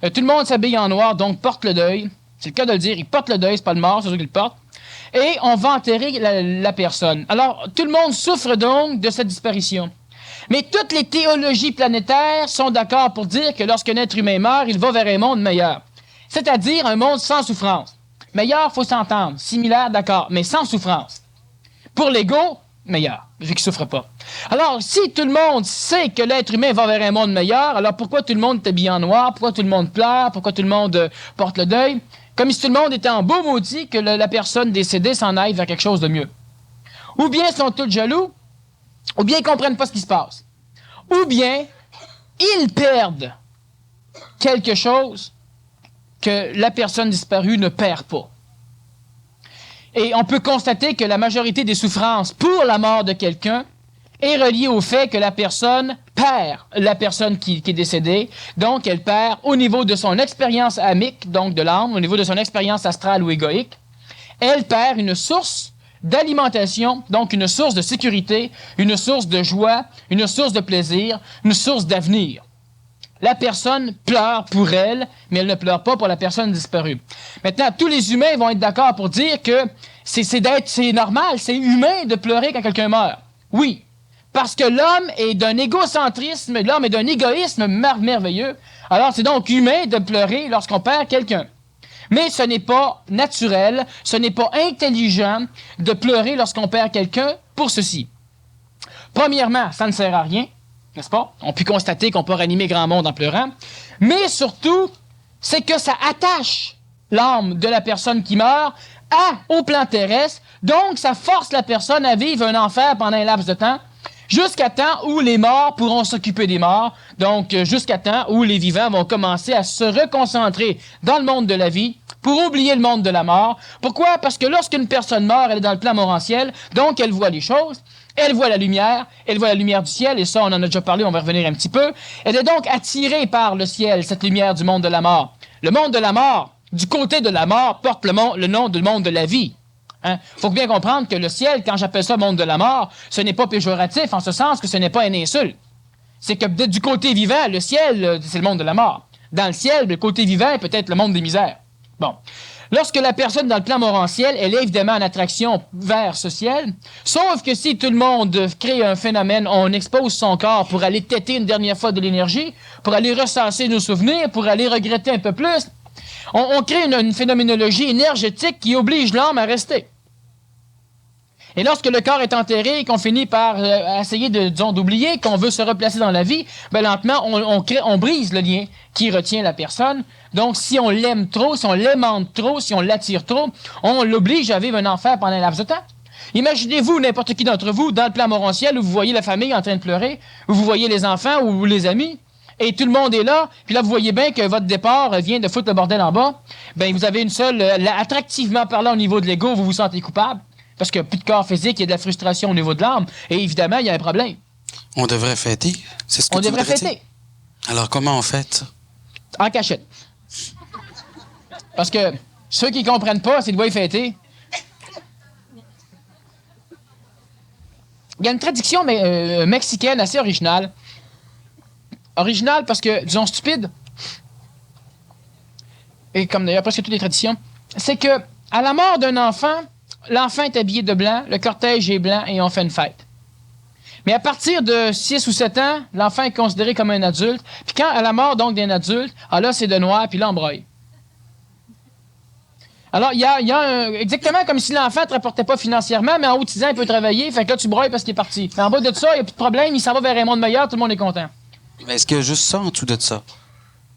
Tout le monde s'habille en noir, donc porte le deuil. C'est le cas de le dire, il porte le deuil, c'est pas le mort, c'est sûr qu'il le porte. Et on va enterrer la personne. Alors, tout le monde souffre donc de cette disparition. Mais toutes les théologies planétaires sont d'accord pour dire que lorsqu'un être humain meurt, il va vers un monde meilleur. C'est-à-dire un monde sans souffrance. Meilleur, faut s'entendre. Similaire, d'accord, mais sans souffrance. Pour l'ego, meilleur, vu qu'il ne souffre pas. Alors, si tout le monde sait que l'être humain va vers un monde meilleur, alors pourquoi tout le monde est habillé en noir? Pourquoi tout le monde pleure? Pourquoi tout le monde porte le deuil? Comme si tout le monde était en beau maudit que la personne décédée s'en aille vers quelque chose de mieux. Ou bien ils sont tous jaloux, ou bien ils ne comprennent pas ce qui se passe. Ou bien ils perdent quelque chose que la personne disparue ne perd pas. Et on peut constater que la majorité des souffrances pour la mort de quelqu'un est reliée au fait que la personne perd la personne qui est décédée. Donc, elle perd au niveau de son expérience amique, donc de l'âme, au niveau de son expérience astrale ou égoïque. Elle perd une source d'alimentation, donc une source de sécurité, une source de joie, une source de plaisir, une source d'avenir. La personne pleure pour elle, mais elle ne pleure pas pour la personne disparue. Maintenant, tous les humains vont être d'accord pour dire que c'est normal, c'est humain de pleurer quand quelqu'un meurt. Oui, parce que l'homme est d'un égocentrisme, l'homme est d'un égoïsme merveilleux. Alors, c'est donc humain de pleurer lorsqu'on perd quelqu'un. Mais ce n'est pas naturel, ce n'est pas intelligent de pleurer lorsqu'on perd quelqu'un pour ceci. Premièrement, ça ne sert à rien. N'est-ce pas? On peut constater qu'on peut ranimer grand monde en pleurant. Mais surtout, c'est que ça attache l'âme de la personne qui meurt au plan terrestre. Donc, ça force la personne à vivre un enfer pendant un laps de temps, jusqu'à temps où les morts pourront s'occuper des morts. Donc, jusqu'à temps où les vivants vont commencer à se reconcentrer dans le monde de la vie pour oublier le monde de la mort. Pourquoi? Parce que lorsqu'une personne meurt, elle est dans le plan morantiel, donc elle voit les choses. Elle voit la lumière du ciel, et ça, on en a déjà parlé, on va revenir un petit peu. Elle est donc attirée par le ciel, cette lumière du monde de la mort. Le monde de la mort, du côté de la mort, porte le nom du monde de la vie. Hein? Faut bien comprendre que le ciel, quand j'appelle ça monde de la mort, ce n'est pas péjoratif, en ce sens que ce n'est pas une insulte. C'est que du côté vivant, le ciel, c'est le monde de la mort. Dans le ciel, le côté vivant est peut-être le monde des misères. Bon. Lorsque la personne dans le plan morantiel, elle est évidemment en attraction vers ce ciel, sauf que si tout le monde crée un phénomène, on expose son corps pour aller têter une dernière fois de l'énergie, pour aller recenser nos souvenirs, pour aller regretter un peu plus, on crée une phénoménologie énergétique qui oblige l'âme à rester. Et lorsque le corps est enterré et qu'on finit par essayer d'oublier qu'on veut se replacer dans la vie, ben lentement, on brise le lien qui retient la personne. Donc, si on l'aime trop, si on l'aimante trop, si on l'attire trop, on l'oblige à vivre un enfer pendant un laps de temps. Imaginez-vous, n'importe qui d'entre vous, dans le plan morantiel, où vous voyez la famille en train de pleurer, où vous voyez les enfants ou les amis, et tout le monde est là, puis là, vous voyez bien que votre départ vient de foutre le bordel en bas, ben vous avez une seule... attractivement parlant au niveau de l'ego, vous vous sentez coupable, parce qu'il n'y a plus de corps physique, il y a de la frustration au niveau de l'âme, et évidemment, il y a un problème. On devrait fêter, c'est ce que on tu devrait voudrais fêter. dire? Alors, comment on fête? En cachette. Parce que ceux qui ne comprennent pas, c'est de quoi fêter. Il y a une tradition mexicaine assez originale. Originale parce que, disons, stupide, et comme d'ailleurs presque toutes les traditions, c'est que à la mort d'un enfant, l'enfant est habillé de blanc, le cortège est blanc et on fait une fête. Mais à partir de 6 ou 7 ans, l'enfant est considéré comme un adulte. Puis quand, à la mort donc d'un adulte, là c'est de noir, puis là on broye. Alors, il y a exactement comme si l'enfant ne te rapportait pas financièrement, mais en haut de 6 ans, il peut travailler, fait que là tu broyes parce qu'il est parti. Mais en bas de ça, il n'y a plus de problème, il s'en va vers un monde meilleur, tout le monde est content. Mais est-ce qu'il y a juste ça en dessous de ça?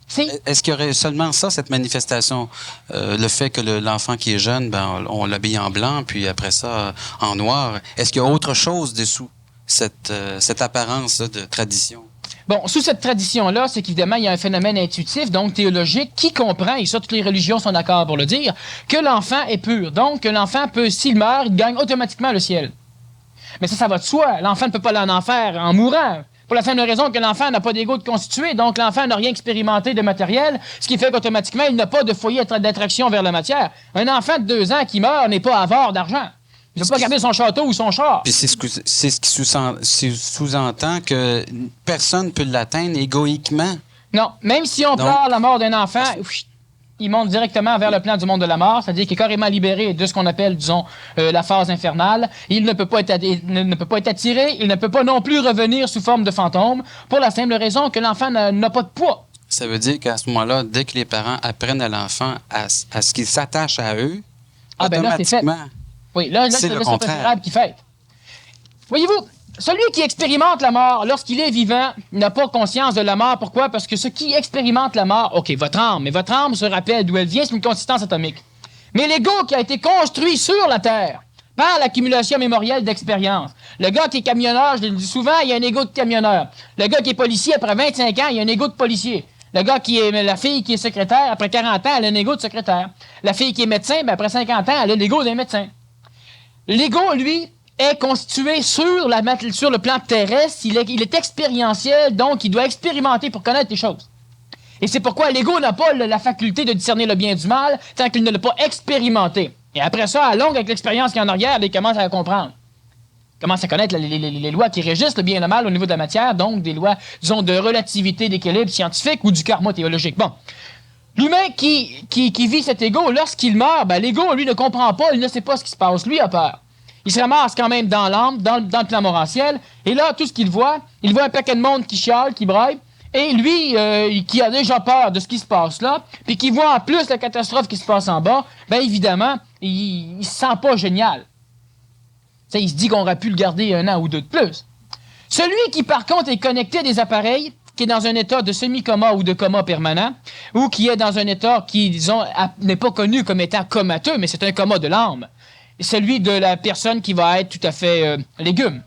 Si. Est-ce qu'il y aurait seulement ça, cette manifestation? Le fait que l'enfant qui est jeune, ben, on l'habille en blanc, puis après ça, en noir. Est-ce qu'il y a autre chose dessous cette apparence de tradition? Bon, sous cette tradition-là, c'est qu'évidemment, il y a un phénomène intuitif, donc théologique, qui comprend, et ça, toutes les religions sont d'accord pour le dire, que l'enfant est pur. Donc, que l'enfant peut, s'il meurt, il gagne automatiquement le ciel. Mais ça va de soi. L'enfant ne peut pas aller en enfer en mourant. Pour la simple raison que l'enfant n'a pas d'ego de constitué, donc l'enfant n'a rien expérimenté de matériel, ce qui fait qu'automatiquement, il n'a pas de foyer d'attraction vers la matière. Un enfant de 2 ans qui meurt n'est pas avare d'argent. Il ne peut pas garder son château ou son char. Puis c'est ce qui sous-entend que personne ne peut l'atteindre égoïquement. Non, même si on pleure la mort d'un enfant, il monte directement vers le plan du monde de la mort, c'est-à-dire qu'il est carrément libéré de ce qu'on appelle, disons, la phase infernale. Il ne peut pas être attiré, il ne peut pas non plus revenir sous forme de fantôme, pour la simple raison que l'enfant n'a pas de poids. Ça veut dire qu'à ce moment-là, dès que les parents apprennent à l'enfant à ce qu'il s'attache à eux, automatiquement... Oui, là c'est le préférable qui fait. Voyez-vous, celui qui expérimente la mort lorsqu'il est vivant n'a pas conscience de la mort. Pourquoi? Parce que ceux qui expérimentent la mort, OK, votre âme se rappelle d'où elle vient, c'est une consistance atomique. Mais l'ego qui a été construit sur la Terre par l'accumulation mémorielle d'expérience. Le gars qui est camionneur, je le dis souvent, il a un ego de camionneur. Le gars qui est policier, après 25 ans, il a un ego de policier. La fille qui est secrétaire, après 40 ans, elle a un ego de secrétaire. La fille qui est médecin, après 50 ans, elle a l'ego d'un médecin. L'ego, lui, est constitué sur le plan terrestre. Il est expérientiel, donc il doit expérimenter pour connaître les choses. Et c'est pourquoi l'ego n'a pas la faculté de discerner le bien du mal tant qu'il ne l'a pas expérimenté. Et après ça, à longue, avec l'expérience qu'il y a en arrière, il commence à comprendre. Il commence à connaître les lois qui régissent le bien et le mal au niveau de la matière, donc des lois, disons, de relativité, d'équilibre scientifique ou du karma théologique. Bon. L'humain qui vit cet ego, lorsqu'il meurt, ben, l'ego, lui, ne comprend pas, il ne sait pas ce qui se passe. Lui a peur. Il se ramasse quand même dans l'âme, dans le plan morantiel, et là, tout ce qu'il voit un paquet de monde qui chiale, qui braille, et lui, qui a déjà peur de ce qui se passe là, puis qui voit en plus la catastrophe qui se passe en bas, bien évidemment, il se sent pas génial. T'sais, il se dit qu'on aurait pu le garder 1 an ou 2 de plus. Celui qui, par contre, est connecté à des appareils, qui est dans un état de semi-coma ou de coma permanent, ou qui est dans un état qui, disons, n'est pas connu comme étant comateux, mais c'est un coma de l'âme. Celui de la personne qui va être tout à fait légume.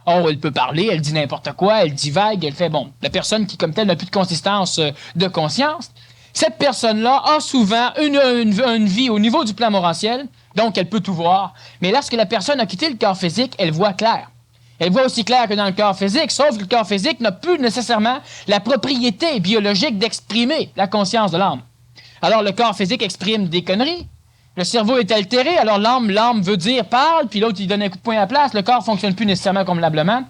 Or, elle peut parler, elle dit n'importe quoi, elle divague, elle fait, bon, la personne qui, comme telle, n'a plus de consistance de conscience. Cette personne-là a souvent une vie au niveau du plan morantiel, donc elle peut tout voir. Mais lorsque la personne a quitté le corps physique, elle voit clair. Elle voit aussi clair que dans le corps physique, sauf que le corps physique n'a plus nécessairement la propriété biologique d'exprimer la conscience de l'âme. Alors, le corps physique exprime des conneries. Le cerveau est altéré, alors l'âme veut dire parle, puis l'autre il donne un coup de poing à la place, le corps fonctionne plus nécessairement convenablement.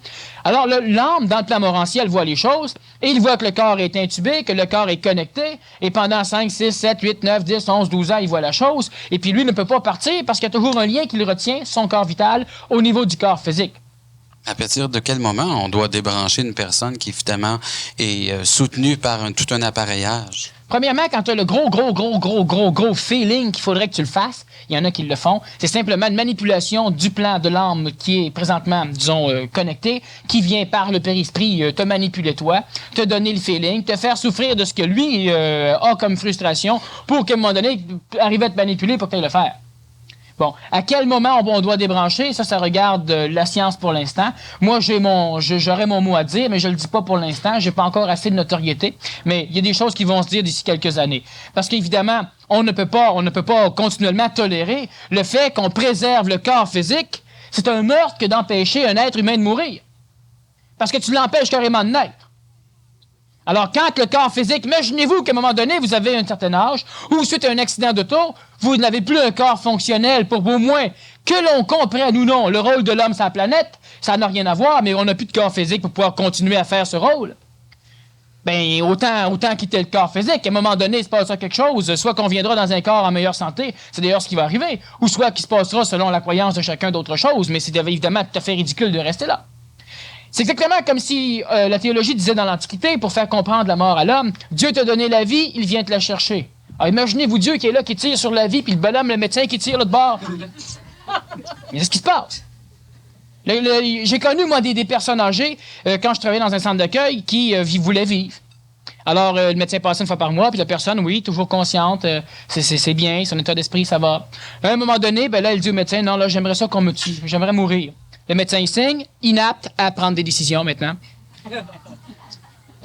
Alors l'âme, dans le plan morantiel, voit les choses, et il voit que le corps est intubé, que le corps est connecté, et pendant 5, 6, 7, 8, 9, 10, 11, 12 ans, il voit la chose, et puis lui ne peut pas partir parce qu'il y a toujours un lien qui le retient, son corps vital, au niveau du corps physique. À partir de quel moment on doit débrancher une personne qui, évidemment, est soutenue par tout un appareillage? Premièrement, quand tu as le gros feeling qu'il faudrait que tu le fasses, il y en a qui le font, c'est simplement une manipulation du plan de l'âme qui est présentement, disons, connecté, qui vient par le périsprit te manipuler toi, te donner le feeling, te faire souffrir de ce que lui a comme frustration pour qu'à un moment donné, arriver à te manipuler pour que tu ailles le faire. Bon, à quel moment on doit débrancher? Ça regarde la science pour l'instant. Moi, j'aurais mon mot à dire, mais je le dis pas pour l'instant. J'ai pas encore assez de notoriété. Mais il y a des choses qui vont se dire d'ici quelques années. Parce qu'évidemment, on ne peut pas continuellement tolérer le fait qu'on préserve le corps physique. C'est un meurtre que d'empêcher un être humain de mourir. Parce que tu l'empêches carrément de naître. Alors, quand le corps physique, imaginez-vous qu'à un moment donné, vous avez un certain âge, ou suite à un accident d'auto, vous n'avez plus un corps fonctionnel pour au moins que l'on comprenne ou non le rôle de l'homme sur la planète, ça n'a rien à voir, mais on n'a plus de corps physique pour pouvoir continuer à faire ce rôle. Ben, autant quitter le corps physique. À un moment donné, il se passera quelque chose, soit qu'on viendra dans un corps en meilleure santé, c'est d'ailleurs ce qui va arriver, ou soit qu'il se passera selon la croyance de chacun d'autre chose, mais c'est évidemment tout à fait ridicule de rester là. C'est exactement comme si la théologie disait dans l'Antiquité, pour faire comprendre la mort à l'homme, Dieu t'a donné la vie, il vient te la chercher. Alors imaginez-vous Dieu qui est là, qui tire sur la vie, puis le bonhomme, le médecin qui tire l'autre bord. Mais c'est ce qui se passe. J'ai connu, moi, des personnes âgées, quand je travaillais dans un centre d'accueil, qui voulaient vivre. Alors, le médecin passait une fois par mois, puis la personne, oui, toujours consciente, c'est bien, son état d'esprit, ça va. À un moment donné, ben là, elle dit au médecin, non, là, j'aimerais ça qu'on me tue, j'aimerais mourir. Le médecin, il signe, inapte à prendre des décisions maintenant.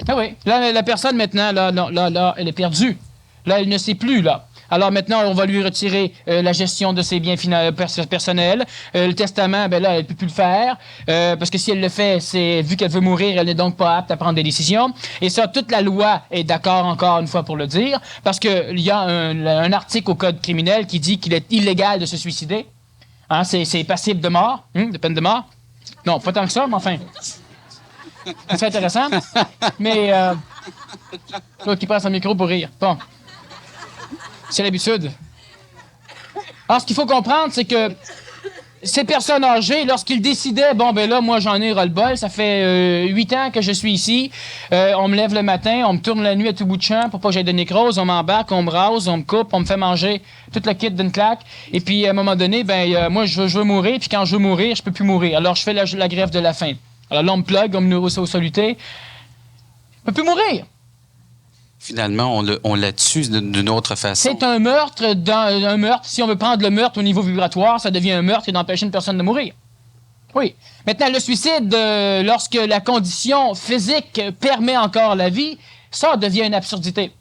Ah oui, là, la personne, maintenant, là, elle est perdue. Là, elle ne sait plus, là. Alors maintenant, on va lui retirer la gestion de ses biens personnels. Le testament, ben là, elle ne peut plus le faire. Parce que si elle le fait, c'est vu qu'elle veut mourir, elle n'est donc pas apte à prendre des décisions. Et ça, toute la loi est d'accord encore une fois pour le dire. Parce qu'il y a un article au Code criminel qui dit qu'il est illégal de se suicider. Hein, c'est passible de mort, de peine de mort. Non, pas tant que ça, mais enfin. C'est intéressant. Mais, l'autre qui prend son micro pour rire. Bon. C'est l'habitude. Alors, ce qu'il faut comprendre, c'est que ces personnes âgées, lorsqu'ils décidaient, bon, ben là, moi, j'en ai ras-le-bol, ça fait 8 ans que je suis ici, on me lève le matin, on me tourne la nuit à tout bout de champ pour pas que j'aie de nécrose, on m'embarque, on me rase, on me coupe, on me fait manger tout le kit d'une claque, et puis, à un moment donné, ben, moi, je veux mourir, puis quand je veux mourir, je peux plus mourir. Alors, je fais la grève de la faim. Alors là, on me plug, on me nourrit au soluté. Je peux plus mourir. Finalement, on la tue d'une autre façon. C'est un meurtre, un meurtre. Si on veut prendre le meurtre au niveau vibratoire, ça devient un meurtre et d'empêcher une personne de mourir. Oui. Maintenant, le suicide, lorsque la condition physique permet encore la vie, ça devient une absurdité.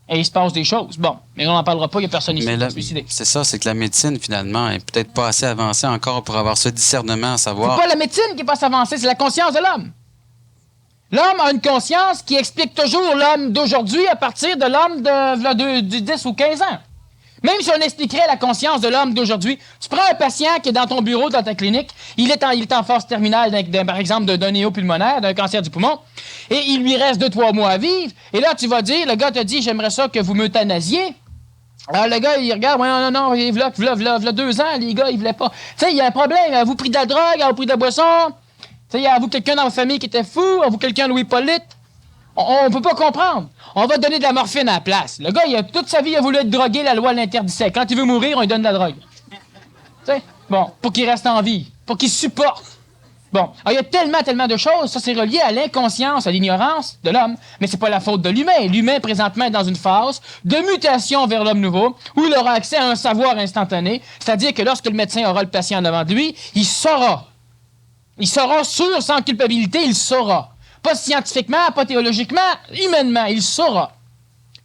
Et il se passe des choses. Bon, mais on n'en parlera pas, il n'y a personne ici qui va se suicider. C'est ça, c'est que la médecine, finalement, est peut-être pas assez avancée encore pour avoir ce discernement à savoir... C'est pas la médecine qui n'est pas assez avancée, c'est la conscience de l'homme. L'homme a une conscience qui explique toujours l'homme d'aujourd'hui à partir de l'homme de 10 ou 15 ans. Même si on expliquerait la conscience de l'homme d'aujourd'hui, tu prends un patient qui est dans ton bureau, dans ta clinique, il est en phase terminale, par exemple, d'un néo-pulmonaire, d'un cancer du poumon, et il lui reste 2-3 mois à vivre, et là, tu vas dire, le gars te dit, j'aimerais ça que vous m'euthanasiez. Alors, le gars, il regarde, ouais, non, il v'là 2 ans, les gars, ils voulaient pas. Tu sais, il y a un problème, avez-vous pris de la drogue, avez-vous pris de la boisson? Tu sais, avez-vous quelqu'un dans votre famille qui était fou? Avez-vous quelqu'un Louis-Polyte? On peut pas comprendre. On va donner de la morphine à la place. Le gars, toute sa vie, il a voulu être drogué, la loi l'interdisait. Quand il veut mourir, on lui donne de la drogue. Tu sais? Bon, pour qu'il reste en vie, pour qu'il supporte. Bon, alors, il y a tellement de choses. Ça, c'est relié à l'inconscience, à l'ignorance de l'homme. Mais c'est pas la faute de l'humain. L'humain, présentement, est dans une phase de mutation vers l'homme nouveau, où il aura accès à un savoir instantané. C'est-à-dire que lorsque le médecin aura le patient devant de lui, il saura. Il saura sûr, sans culpabilité, il saura. Pas scientifiquement, pas théologiquement, humainement, il saura.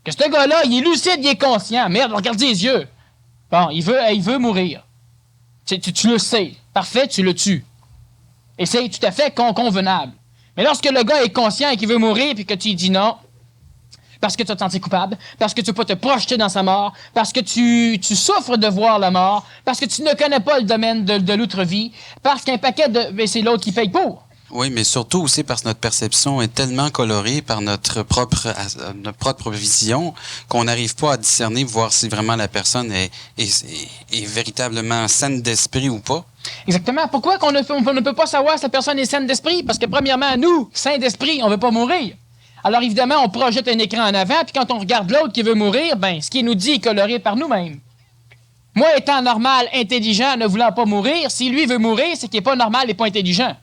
Que ce gars-là, il est lucide, il est conscient. Merde, regardez les yeux. Bon, il veut mourir. Tu le sais. Parfait, tu le tues. Et c'est tout à fait convenable. Mais lorsque le gars est conscient et qu'il veut mourir, puis que tu lui dis non, parce que tu te sens coupable, parce que tu ne peux pas te projeter dans sa mort, parce que tu souffres de voir la mort, parce que tu ne connais pas le domaine de l'outre-vie, parce qu'un paquet de... Mais c'est l'autre qui paye pour. Oui, mais surtout aussi parce que notre perception est tellement colorée par notre propre vision qu'on n'arrive pas à discerner, voir si vraiment la personne est véritablement saine d'esprit ou pas. Exactement. Pourquoi on ne peut pas savoir si la personne est saine d'esprit? Parce que premièrement, nous, sains d'esprit, on ne veut pas mourir. Alors évidemment, on projette un écran en avant, puis quand on regarde l'autre qui veut mourir, ben, ce qui nous dit est coloré par nous-mêmes. Moi, étant normal, intelligent, ne voulant pas mourir, si lui veut mourir, c'est qu'il n'est pas normal et pas intelligent.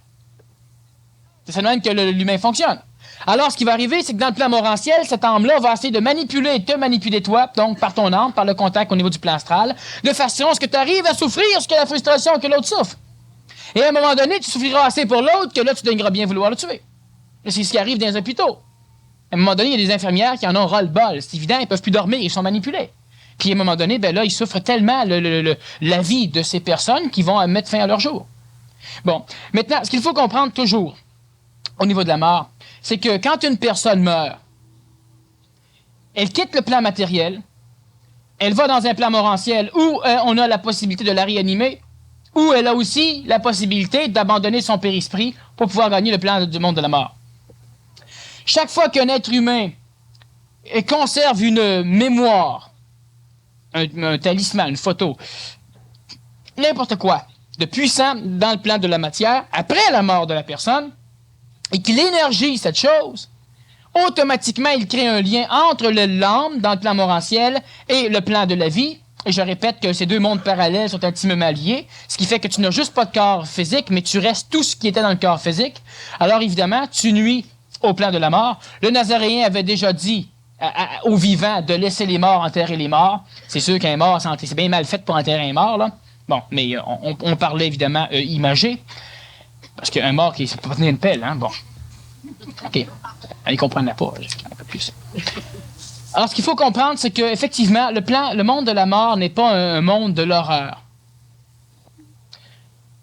C'est ça de même que l'humain fonctionne. Alors, ce qui va arriver, c'est que dans le plan morantiel, cette âme-là va essayer de te manipuler toi, donc par ton âme, par le contact au niveau du plan astral, de façon à ce que tu arrives à souffrir jusqu'à la frustration que l'autre souffre. Et à un moment donné, tu souffriras assez pour l'autre que là, tu daigneras bien vouloir le tuer. C'est ce qui arrive dans les hôpitaux. À un moment donné, il y a des infirmières qui en ont ras-le-bol. C'est évident, ils ne peuvent plus dormir, ils sont manipulés. Puis à un moment donné, ben là, ils souffrent tellement la vie de ces personnes qui vont mettre fin à leur jour. Bon, maintenant, ce qu'il faut comprendre toujours au niveau de la mort, c'est que quand une personne meurt, elle quitte le plan matériel, elle va dans un plan morantiel où on a la possibilité de la réanimer, où elle a aussi la possibilité d'abandonner son périsprit pour pouvoir gagner le plan du monde de la mort. Chaque fois qu'un être humain conserve une mémoire, un talisman, une photo, n'importe quoi, de puissant dans le plan de la matière, après la mort de la personne, et qu'il énergie cette chose, automatiquement, il crée un lien entre l'âme dans le plan morantiel et le plan de la vie. Et je répète que ces deux mondes parallèles sont intimement liés, ce qui fait que tu n'as juste pas de corps physique, mais tu restes tout ce qui était dans le corps physique. Alors évidemment, tu nuis au plan de la mort. Le Nazaréen avait déjà dit aux vivants de laisser les morts enterrer les morts. C'est sûr qu'un mort, c'est bien mal fait pour enterrer un mort, là. Bon, mais on parlait évidemment imagé. Parce qu'un mort qui ne peut pas tenir une pelle, hein, bon. OK. Ils ne comprennent pas, un peu plus. Alors, ce qu'il faut comprendre, c'est qu'effectivement, le monde de la mort n'est pas un monde de l'horreur.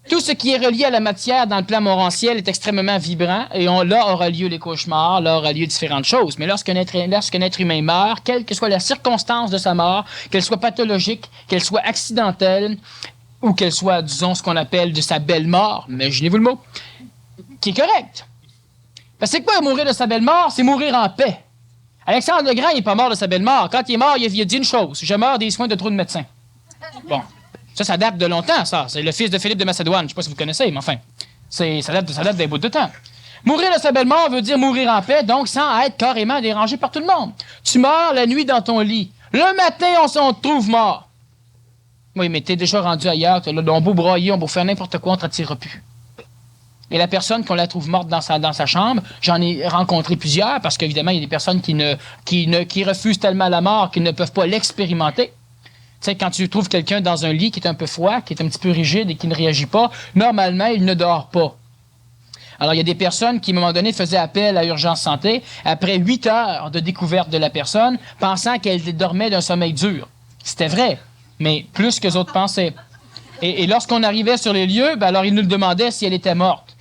Tout ce qui est relié à la matière dans le plan morantiel est extrêmement vibrant, et là aura lieu les cauchemars, là aura lieu différentes choses. Mais lorsqu'un être humain meurt, quelle que soit la circonstance de sa mort, qu'elle soit pathologique, qu'elle soit accidentelle, ou qu'elle soit, disons, ce qu'on appelle de sa belle mort, imaginez-vous le mot, qui est correct. Parce que c'est quoi mourir de sa belle mort? C'est mourir en paix. Alexandre le Grand, il n'est pas mort de sa belle mort. Quand il est mort, il a dit une chose: je meurs des soins de trop de médecins. Bon, ça date de longtemps, ça. C'est le fils de Philippe de Macédoine. Je ne sais pas si vous connaissez, mais enfin, ça date d'un bout de temps. Mourir de sa belle mort veut dire mourir en paix, donc sans être carrément dérangé par tout le monde. Tu meurs la nuit dans ton lit. Le matin, on te trouve mort. Oui, mais t'es déjà rendu ailleurs, on beau broyer, on beau faire n'importe quoi, on ne te retirera plus. Et la personne qu'on la trouve morte dans sa chambre, j'en ai rencontré plusieurs, parce qu'évidemment, il y a des personnes qui refusent tellement la mort qu'ils ne peuvent pas l'expérimenter. Tu sais, quand tu trouves quelqu'un dans un lit qui est un peu froid, qui est un petit peu rigide et qui ne réagit pas, normalement, il ne dort pas. Alors, il y a des personnes qui, à un moment donné, faisaient appel à Urgence Santé après 8 heures de découverte de la personne, pensant qu'elle dormait d'un sommeil dur. C'était vrai, mais plus que les autres pensaient. Et lorsqu'on arrivait sur les lieux, ben alors ils nous demandaient si elle était morte.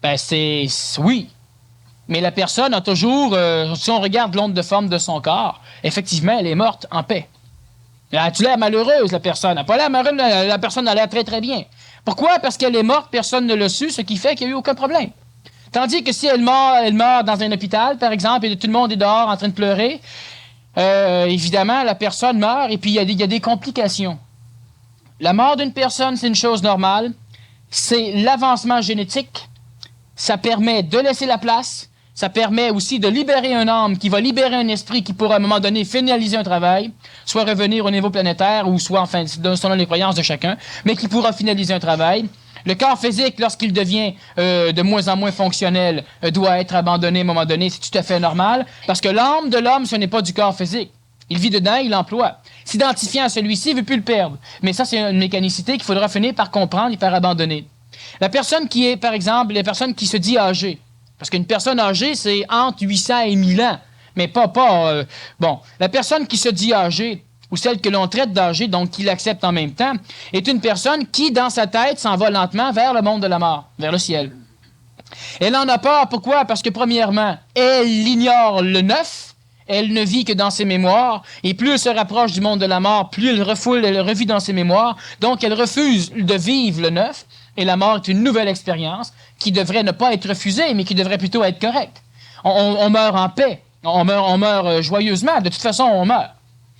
Ben c'est oui. Mais la personne a toujours, si on regarde l'onde de forme de son corps, effectivement, elle est morte en paix. Tu l'air malheureuse, la personne. Elle n'a pas l'air malheureuse, la personne a l'air très très bien. Pourquoi? Parce qu'elle est morte, personne ne l'a su, ce qui fait qu'il n'y a eu aucun problème. Tandis que si elle meurt dans un hôpital, par exemple, et tout le monde est dehors en train de pleurer, évidemment, la personne meurt et puis il y a des complications. La mort d'une personne, c'est une chose normale. C'est l'avancement génétique. Ça permet de laisser la place. Ça permet aussi de libérer un âme qui va libérer un esprit qui pourra à un moment donné finaliser un travail, soit revenir au niveau planétaire ou soit, enfin, selon les croyances de chacun, mais qui pourra finaliser un travail. Le corps physique, lorsqu'il devient de moins en moins fonctionnel, doit être abandonné à un moment donné. C'est tout à fait normal, parce que l'âme de l'homme, ce n'est pas du corps physique. Il vit dedans, il l'emploie. S'identifiant à celui-ci, il ne veut plus le perdre. Mais ça, c'est une mécanicité qu'il faudra finir par comprendre et par abandonner. La personne qui est, par exemple, la personne qui se dit âgée, parce qu'une personne âgée, c'est entre 800 et 1000 ans, mais bon, la personne qui se dit âgée, ou celle que l'on traite d'âgée, donc qui l'accepte en même temps, est une personne qui, dans sa tête, s'en va lentement vers le monde de la mort, vers le ciel. Elle en a peur, pourquoi? Parce que, premièrement, elle ignore le neuf, elle ne vit que dans ses mémoires, et plus elle se rapproche du monde de la mort, plus elle revit dans ses mémoires, donc elle refuse de vivre le neuf, et la mort est une nouvelle expérience qui devrait ne pas être refusée, mais qui devrait plutôt être correcte. On meurt en paix, on meurt joyeusement, de toute façon on meurt.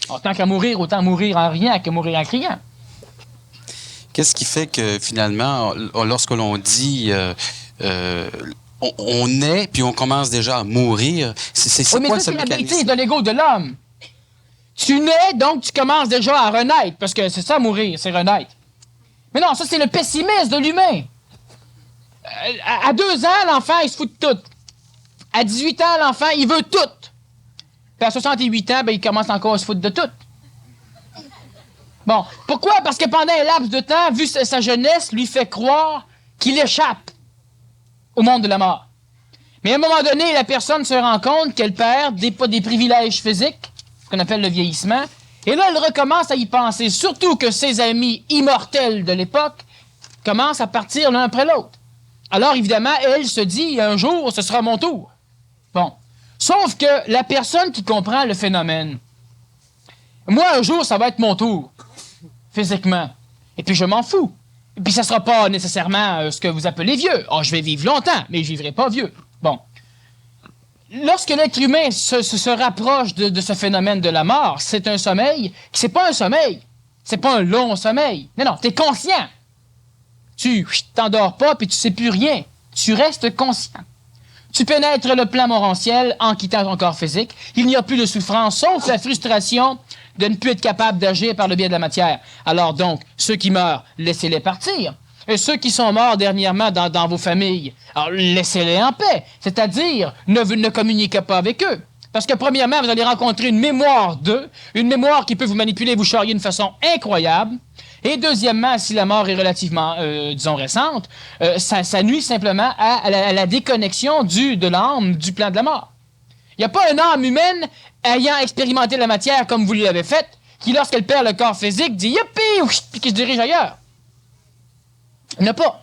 Alors, tant qu'à mourir, autant mourir en riant que mourir en criant. Qu'est-ce qui fait que finalement, lorsque l'on dit on naît, puis on commence déjà à mourir. C'est Oui, mais quoi ça, ce c'est la mécanisme? bêtise de l'ego de l'homme. Tu nais, donc tu commences déjà à renaître, parce que c'est ça, mourir, c'est renaître. Mais non, ça, c'est le pessimisme de l'humain. À 2 ans, l'enfant, il se fout de tout. À 18 ans, l'enfant, il veut tout. Puis à 68 ans, ben, il commence encore à se foutre de tout. Bon, pourquoi? Parce que pendant un laps de temps, vu sa jeunesse, lui fait croire qu'il échappe au monde de la mort. Mais à un moment donné, la personne se rend compte qu'elle perd des privilèges physiques, ce qu'on appelle le vieillissement, et là, elle recommence à y penser, surtout que ses amis immortels de l'époque commencent à partir l'un après l'autre. Alors, évidemment, elle se dit, un jour, ce sera mon tour. Bon. Sauf que la personne qui comprend le phénomène, moi, un jour, ça va être mon tour, physiquement. Et puis, je m'en fous. Et puis, ça sera pas nécessairement ce que vous appelez vieux. Oh, je vais vivre longtemps, mais je vivrai pas vieux. Bon. Lorsque l'être humain se rapproche de ce phénomène de la mort, c'est un sommeil, c'est pas un sommeil. C'est pas un long sommeil. Non, t'es conscient. Tu t'endors pas, puis tu sais plus rien. Tu restes conscient. Tu pénètres le plan morantiel en quittant ton corps physique. Il n'y a plus de souffrance, sauf la frustration de ne plus être capable d'agir par le biais de la matière. Alors donc, ceux qui meurent, laissez-les partir. Et ceux qui sont morts dernièrement dans vos familles, alors laissez-les en paix. C'est-à-dire, ne communiquez pas avec eux. Parce que premièrement, vous allez rencontrer une mémoire d'eux, une mémoire qui peut vous manipuler, vous charrier d'une façon incroyable. Et deuxièmement, si la mort est relativement, disons, récente, ça nuit simplement à la déconnexion de l'âme du plan de la mort. Il n'y a pas une âme humaine ayant expérimenté la matière comme vous l'avez faite, qui, lorsqu'elle perd le corps physique, dit « Youpi! » puis qui se dirige ailleurs. Il n'y en a pas.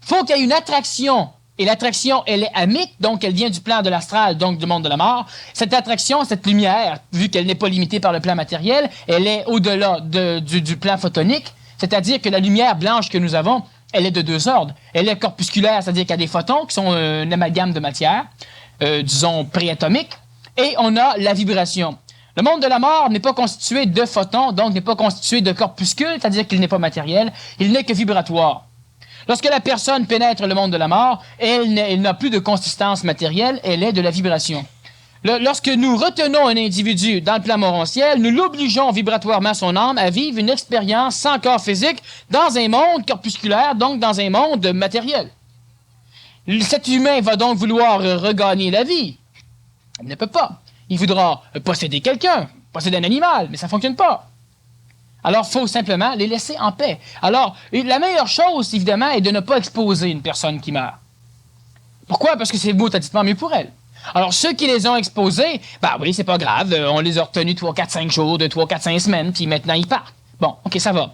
Il faut qu'il y ait une attraction. Et l'attraction, elle est amique, donc elle vient du plan de l'astral, donc du monde de la mort. Cette attraction, cette lumière, vu qu'elle n'est pas limitée par le plan matériel, elle est au-delà du plan photonique. C'est-à-dire que la lumière blanche que nous avons, elle est de 2 ordres. Elle est corpusculaire, c'est-à-dire qu'il y a des photons qui sont un amalgame de matière, disons préatomique, et on a la vibration. Le monde de la mort n'est pas constitué de photons, donc n'est pas constitué de corpuscules, c'est-à-dire qu'il n'est pas matériel, il n'est que vibratoire. Lorsque la personne pénètre le monde de la mort, elle n'a plus de consistance matérielle, elle est de la vibration. Lorsque nous retenons un individu dans le plan morantiel, nous l'obligeons vibratoirement son âme à vivre une expérience sans corps physique dans un monde corpusculaire, donc dans un monde matériel. Cet humain va donc vouloir regagner la vie. Il ne peut pas. Il voudra posséder quelqu'un, posséder un animal, mais ça ne fonctionne pas. Alors, il faut simplement les laisser en paix. Alors, la meilleure chose, évidemment, est de ne pas exposer une personne qui meurt. Pourquoi? Parce que c'est automatiquement mieux pour elle. Alors, ceux qui les ont exposés, ben oui, c'est pas grave, on les a retenus 3, 4, 5 jours, 2, 3, 4, 5 semaines, puis maintenant ils partent. Bon, OK, ça va.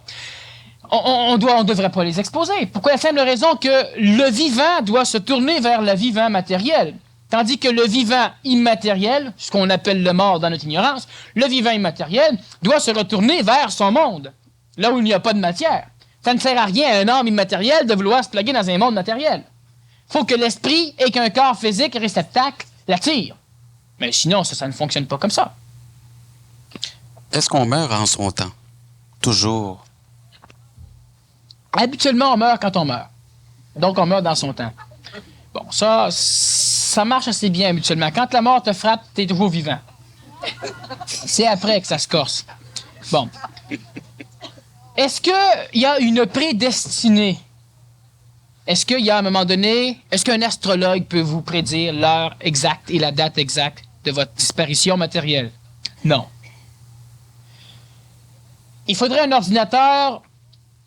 On devrait pas les exposer. Pourquoi? La simple raison que le vivant doit se tourner vers le vivant matériel. Tandis que le vivant immatériel, ce qu'on appelle le mort dans notre ignorance, le vivant immatériel doit se retourner vers son monde, là où il n'y a pas de matière. Ça ne sert à rien à un âme immatériel de vouloir se plaguer dans un monde matériel. Il faut que l'esprit et qu'un corps physique réceptacle l'attire. Mais sinon, ça ne fonctionne pas comme ça. Est-ce qu'on meurt en son temps? Toujours. Habituellement, on meurt quand on meurt. Donc, on meurt dans son temps. Bon, ça marche assez bien habituellement. Quand la mort te frappe, t'es toujours vivant. C'est après que ça se corse. Bon. Est-ce qu'il y a une prédestinée? Est-ce qu'il y a, à un moment donné, est-ce qu'un astrologue peut vous prédire l'heure exacte et la date exacte de votre disparition matérielle? Non. Il faudrait un ordinateur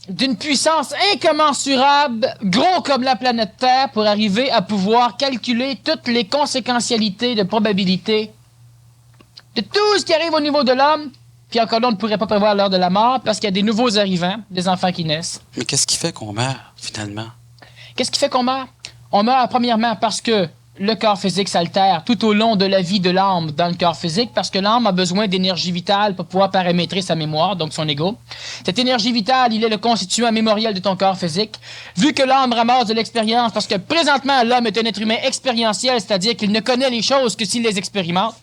d'une puissance incommensurable, gros comme la planète Terre, pour arriver à pouvoir calculer toutes les conséquentialités de probabilité de tout ce qui arrive au niveau de l'homme. Puis encore là, on ne pourrait pas prévoir l'heure de la mort parce qu'il y a des nouveaux arrivants, des enfants qui naissent. Mais qu'est-ce qui fait qu'on meurt, finalement? Qu'est-ce qui fait qu'on meurt? On meurt premièrement parce que le corps physique s'altère tout au long de la vie de l'âme dans le corps physique parce que l'âme a besoin d'énergie vitale pour pouvoir paramétrer sa mémoire, donc son ego. Cette énergie vitale, il est le constituant mémoriel de ton corps physique. Vu que l'âme ramasse de l'expérience, parce que présentement, l'homme est un être humain expérientiel, c'est-à-dire qu'il ne connaît les choses que s'il les expérimente.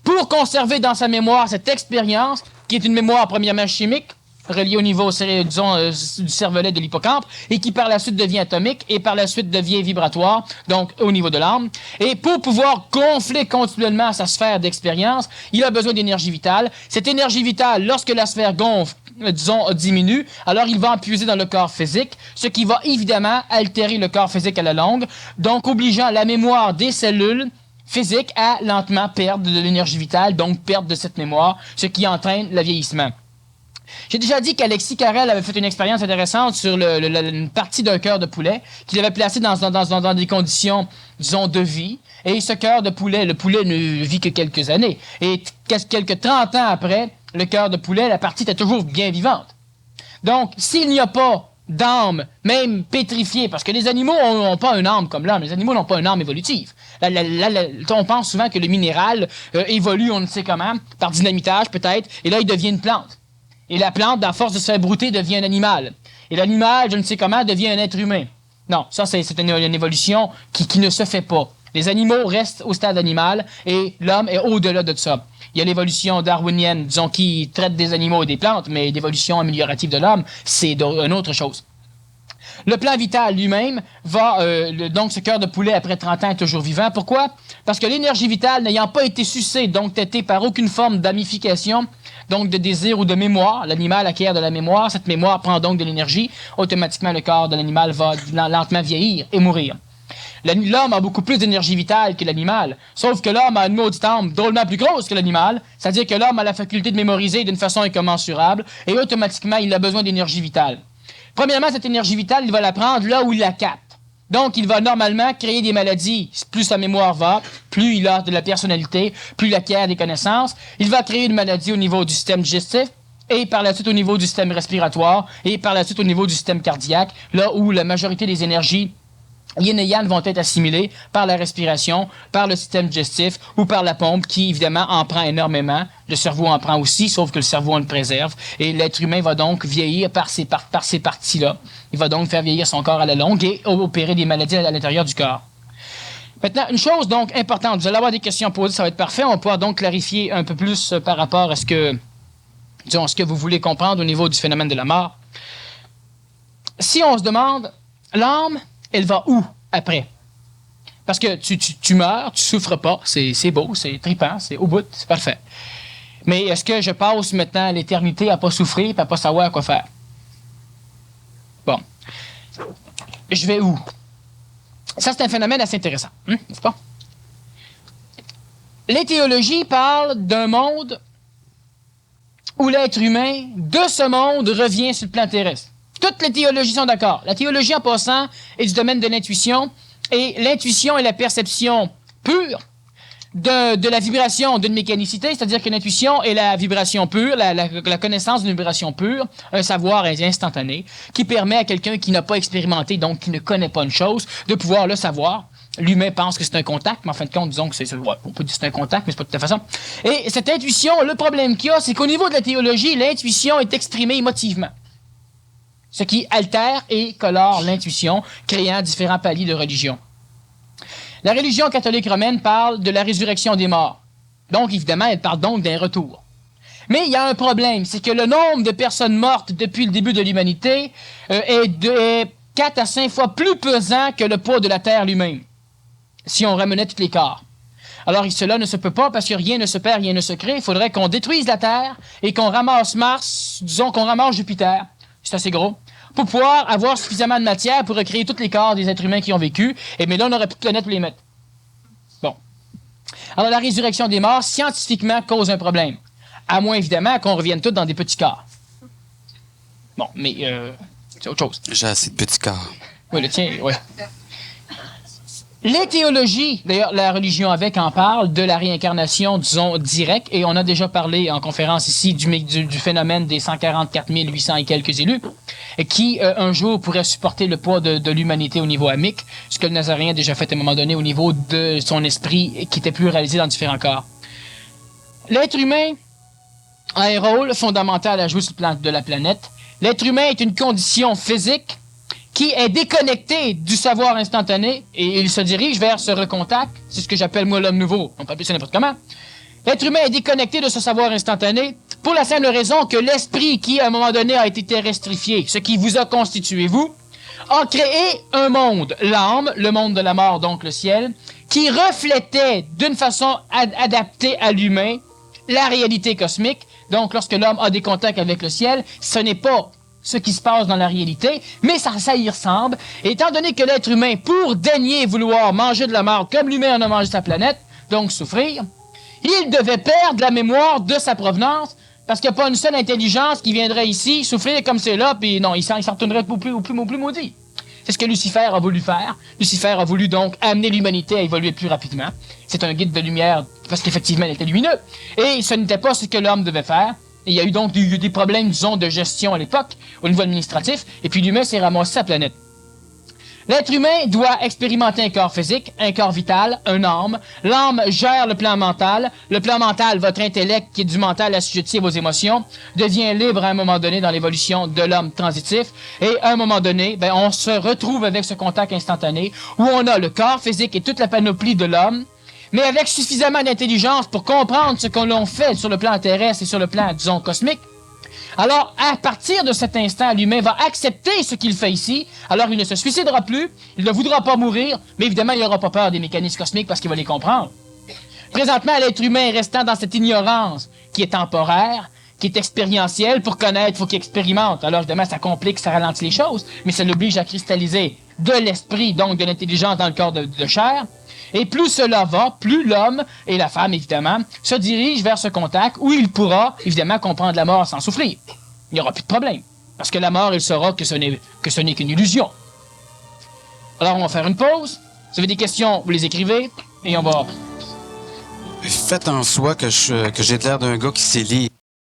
Pour conserver dans sa mémoire cette expérience, qui est une mémoire premièrement chimique, relié au niveau, disons, du cervelet de l'hippocampe, et qui par la suite devient atomique, et par la suite devient vibratoire, donc au niveau de l'âme. Et pour pouvoir gonfler continuellement sa sphère d'expérience, il a besoin d'énergie vitale. Cette énergie vitale, lorsque la sphère gonfle, disons, diminue, alors il va en puiser dans le corps physique, ce qui va évidemment altérer le corps physique à la longue, donc obligeant la mémoire des cellules physiques à lentement perdre de l'énergie vitale, donc perdre de cette mémoire, ce qui entraîne le vieillissement. J'ai déjà dit qu'Alexis Carrel avait fait une expérience intéressante sur une partie d'un cœur de poulet qu'il avait placé dans des conditions, disons, de vie. Et ce cœur de poulet, le poulet ne vit que quelques années. Et quelques 30 ans après, le cœur de poulet, la partie était toujours bien vivante. Donc, s'il n'y a pas d'âme, même pétrifiée, parce que les animaux n'ont pas une âme comme l'homme, les animaux n'ont pas une âme évolutive. On pense souvent que le minéral évolue, on ne sait comment, par dynamitage peut-être, et là il devient une plante. Et la plante, à force de se faire brouter, devient un animal. Et l'animal, je ne sais comment, devient un être humain. Non, ça c'est une évolution qui ne se fait pas. Les animaux restent au stade animal et l'homme est au-delà de ça. Il y a l'évolution darwinienne, disons, qui traite des animaux et des plantes, mais l'évolution améliorative de l'homme, c'est une autre chose. Le plan vital lui-même va, donc ce cœur de poulet après 30 ans est toujours vivant. Pourquoi? Parce que l'énergie vitale n'ayant pas été sucée, donc traitée par aucune forme d'amification, donc de désir ou de mémoire, l'animal acquiert de la mémoire, cette mémoire prend donc de l'énergie, automatiquement le corps de l'animal va lentement vieillir et mourir. L'homme a beaucoup plus d'énergie vitale que l'animal, sauf que l'homme a une maudite âme drôlement plus grosse que l'animal, c'est-à-dire que l'homme a la faculté de mémoriser d'une façon incommensurable, et automatiquement il a besoin d'énergie vitale. Premièrement, cette énergie vitale, il va la prendre là où il la capte. Donc, il va normalement créer des maladies. Plus sa mémoire va, plus il a de la personnalité, plus il acquiert des connaissances. Il va créer une maladie au niveau du système digestif, et par la suite au niveau du système respiratoire, et par la suite au niveau du système cardiaque, là où la majorité des énergies yin et yang vont être assimilés par la respiration, par le système digestif ou par la pompe qui, évidemment, en prend énormément. Le cerveau en prend aussi, sauf que le cerveau, on le préserve. Et l'être humain va donc vieillir par ces parties-là. Il va donc faire vieillir son corps à la longue et opérer des maladies à l'intérieur du corps. Maintenant, une chose donc importante. Vous allez avoir des questions posées, ça va être parfait. On va pouvoir donc clarifier un peu plus par rapport à ce que vous voulez comprendre au niveau du phénomène de la mort. Si on se demande, l'âme, elle va où après? Parce que tu meurs, tu souffres pas, c'est beau, c'est trippant, c'est au bout, c'est parfait. Mais est-ce que je passe maintenant l'éternité à pas souffrir et à pas savoir quoi faire? Bon. Je vais où? Ça, c'est un phénomène assez intéressant, n'est-ce pas? Les théologies parlent d'un monde où l'être humain, de ce monde, revient sur le plan terrestre. Toutes les théologies sont d'accord. La théologie, en passant, est du domaine de l'intuition, et l'intuition est la perception pure de la vibration d'une mécanicité, c'est-à-dire que l'intuition est la vibration pure, la connaissance d'une vibration pure, un savoir instantané, qui permet à quelqu'un qui n'a pas expérimenté, donc qui ne connaît pas une chose, de pouvoir le savoir. L'humain pense que c'est un contact, mais en fin de compte, disons que on peut dire que c'est un contact, mais c'est pas de toute façon. Et cette intuition, le problème qu'il y a, c'est qu'au niveau de la théologie, l'intuition est exprimée émotivement. Ce qui altère et colore l'intuition, créant différents paliers de religion. La religion catholique romaine parle de la résurrection des morts. Donc, évidemment, elle parle donc d'un retour. Mais il y a un problème, c'est que le nombre de personnes mortes depuis le début de l'humanité est 4 à 5 fois plus pesant que le poids de la Terre lui-même, si on ramenait tous les corps. Alors, cela ne se peut pas parce que rien ne se perd, rien ne se crée. Il faudrait qu'on détruise la Terre et qu'on ramasse Mars, disons qu'on ramasse Jupiter. C'est assez gros. Pour pouvoir avoir suffisamment de matière pour recréer tous les corps des êtres humains qui ont vécu. Et mais là, on n'aurait plus de planète pour les mettre. Bon. Alors, la résurrection des morts, scientifiquement, cause un problème. À moins, évidemment, qu'on revienne tous dans des petits corps. Bon, mais c'est autre chose. J'ai assez de petits corps. Oui, le tien, oui. Les théologies, d'ailleurs, la religion avec en parle, de la réincarnation, disons, directe, et on a déjà parlé en conférence ici du phénomène des 144 800 et quelques élus, qui, un jour, pourraient supporter le poids de l'humanité au niveau amique, ce que le Nazaréen a déjà fait à un moment donné au niveau de son esprit, qui était plus réalisé dans différents corps. L'être humain a un rôle fondamental à jouer sur le plan de la planète. L'être humain est une condition physique qui est déconnecté du savoir instantané et il se dirige vers ce recontact. C'est ce que j'appelle, moi, l'homme nouveau. On peut appeler ça n'importe comment. L'être humain est déconnecté de ce savoir instantané pour la simple raison que l'esprit qui, à un moment donné, a été terrestrifié, ce qui vous a constitué, vous, a créé un monde, l'âme, le monde de la mort, donc le ciel, qui reflétait d'une façon adaptée à l'humain la réalité cosmique. Donc, lorsque l'homme a des contacts avec le ciel, ce n'est pas ce qui se passe dans la réalité, mais ça y ressemble. Et étant donné que l'être humain, pour daigner vouloir manger de la mort comme l'humain en a mangé sa planète, donc souffrir, il devait perdre la mémoire de sa provenance, parce qu'il n'y a pas une seule intelligence qui viendrait ici souffrir comme c'est là, puis non, il s'en retournerait au plus maudit. C'est ce que Lucifer a voulu faire. Lucifer a voulu donc amener l'humanité à évoluer plus rapidement. C'est un guide de lumière, parce qu'effectivement, il était lumineux. Et ce n'était pas ce que l'homme devait faire. Et il y a eu donc des problèmes, disons, de gestion à l'époque, au niveau administratif, et puis l'humain s'est ramassé sa planète. L'être humain doit expérimenter un corps physique, un corps vital, un âme. L'âme gère le plan mental. Le plan mental, votre intellect, qui est du mental assujetti à vos émotions, devient libre à un moment donné dans l'évolution de l'homme transitif. Et à un moment donné, on se retrouve avec ce contact instantané où on a le corps physique et toute la panoplie de l'homme, mais avec suffisamment d'intelligence pour comprendre ce qu'on l'on fait sur le plan terrestre et sur le plan, disons, cosmique. Alors, à partir de cet instant, l'humain va accepter ce qu'il fait ici. Alors, il ne se suicidera plus, il ne voudra pas mourir, mais évidemment, il n'aura pas peur des mécanismes cosmiques parce qu'il va les comprendre. Présentement, l'être humain restant dans cette ignorance qui est temporaire, qui est expérientielle, pour connaître, il faut qu'il expérimente. Alors, évidemment, ça complique, ça ralentit les choses, mais ça l'oblige à cristalliser de l'esprit, donc de l'intelligence dans le corps de chair. Et plus cela va, plus l'homme et la femme, évidemment, se dirigent vers ce contact où il pourra, évidemment, comprendre la mort sans souffrir. Il n'y aura plus de problème. Parce que la mort, il saura que ce n'est qu'une illusion. Alors, on va faire une pause. Si vous avez des questions, vous les écrivez et on va... Faites en soi que j'ai l'air d'un gars qui sait lire.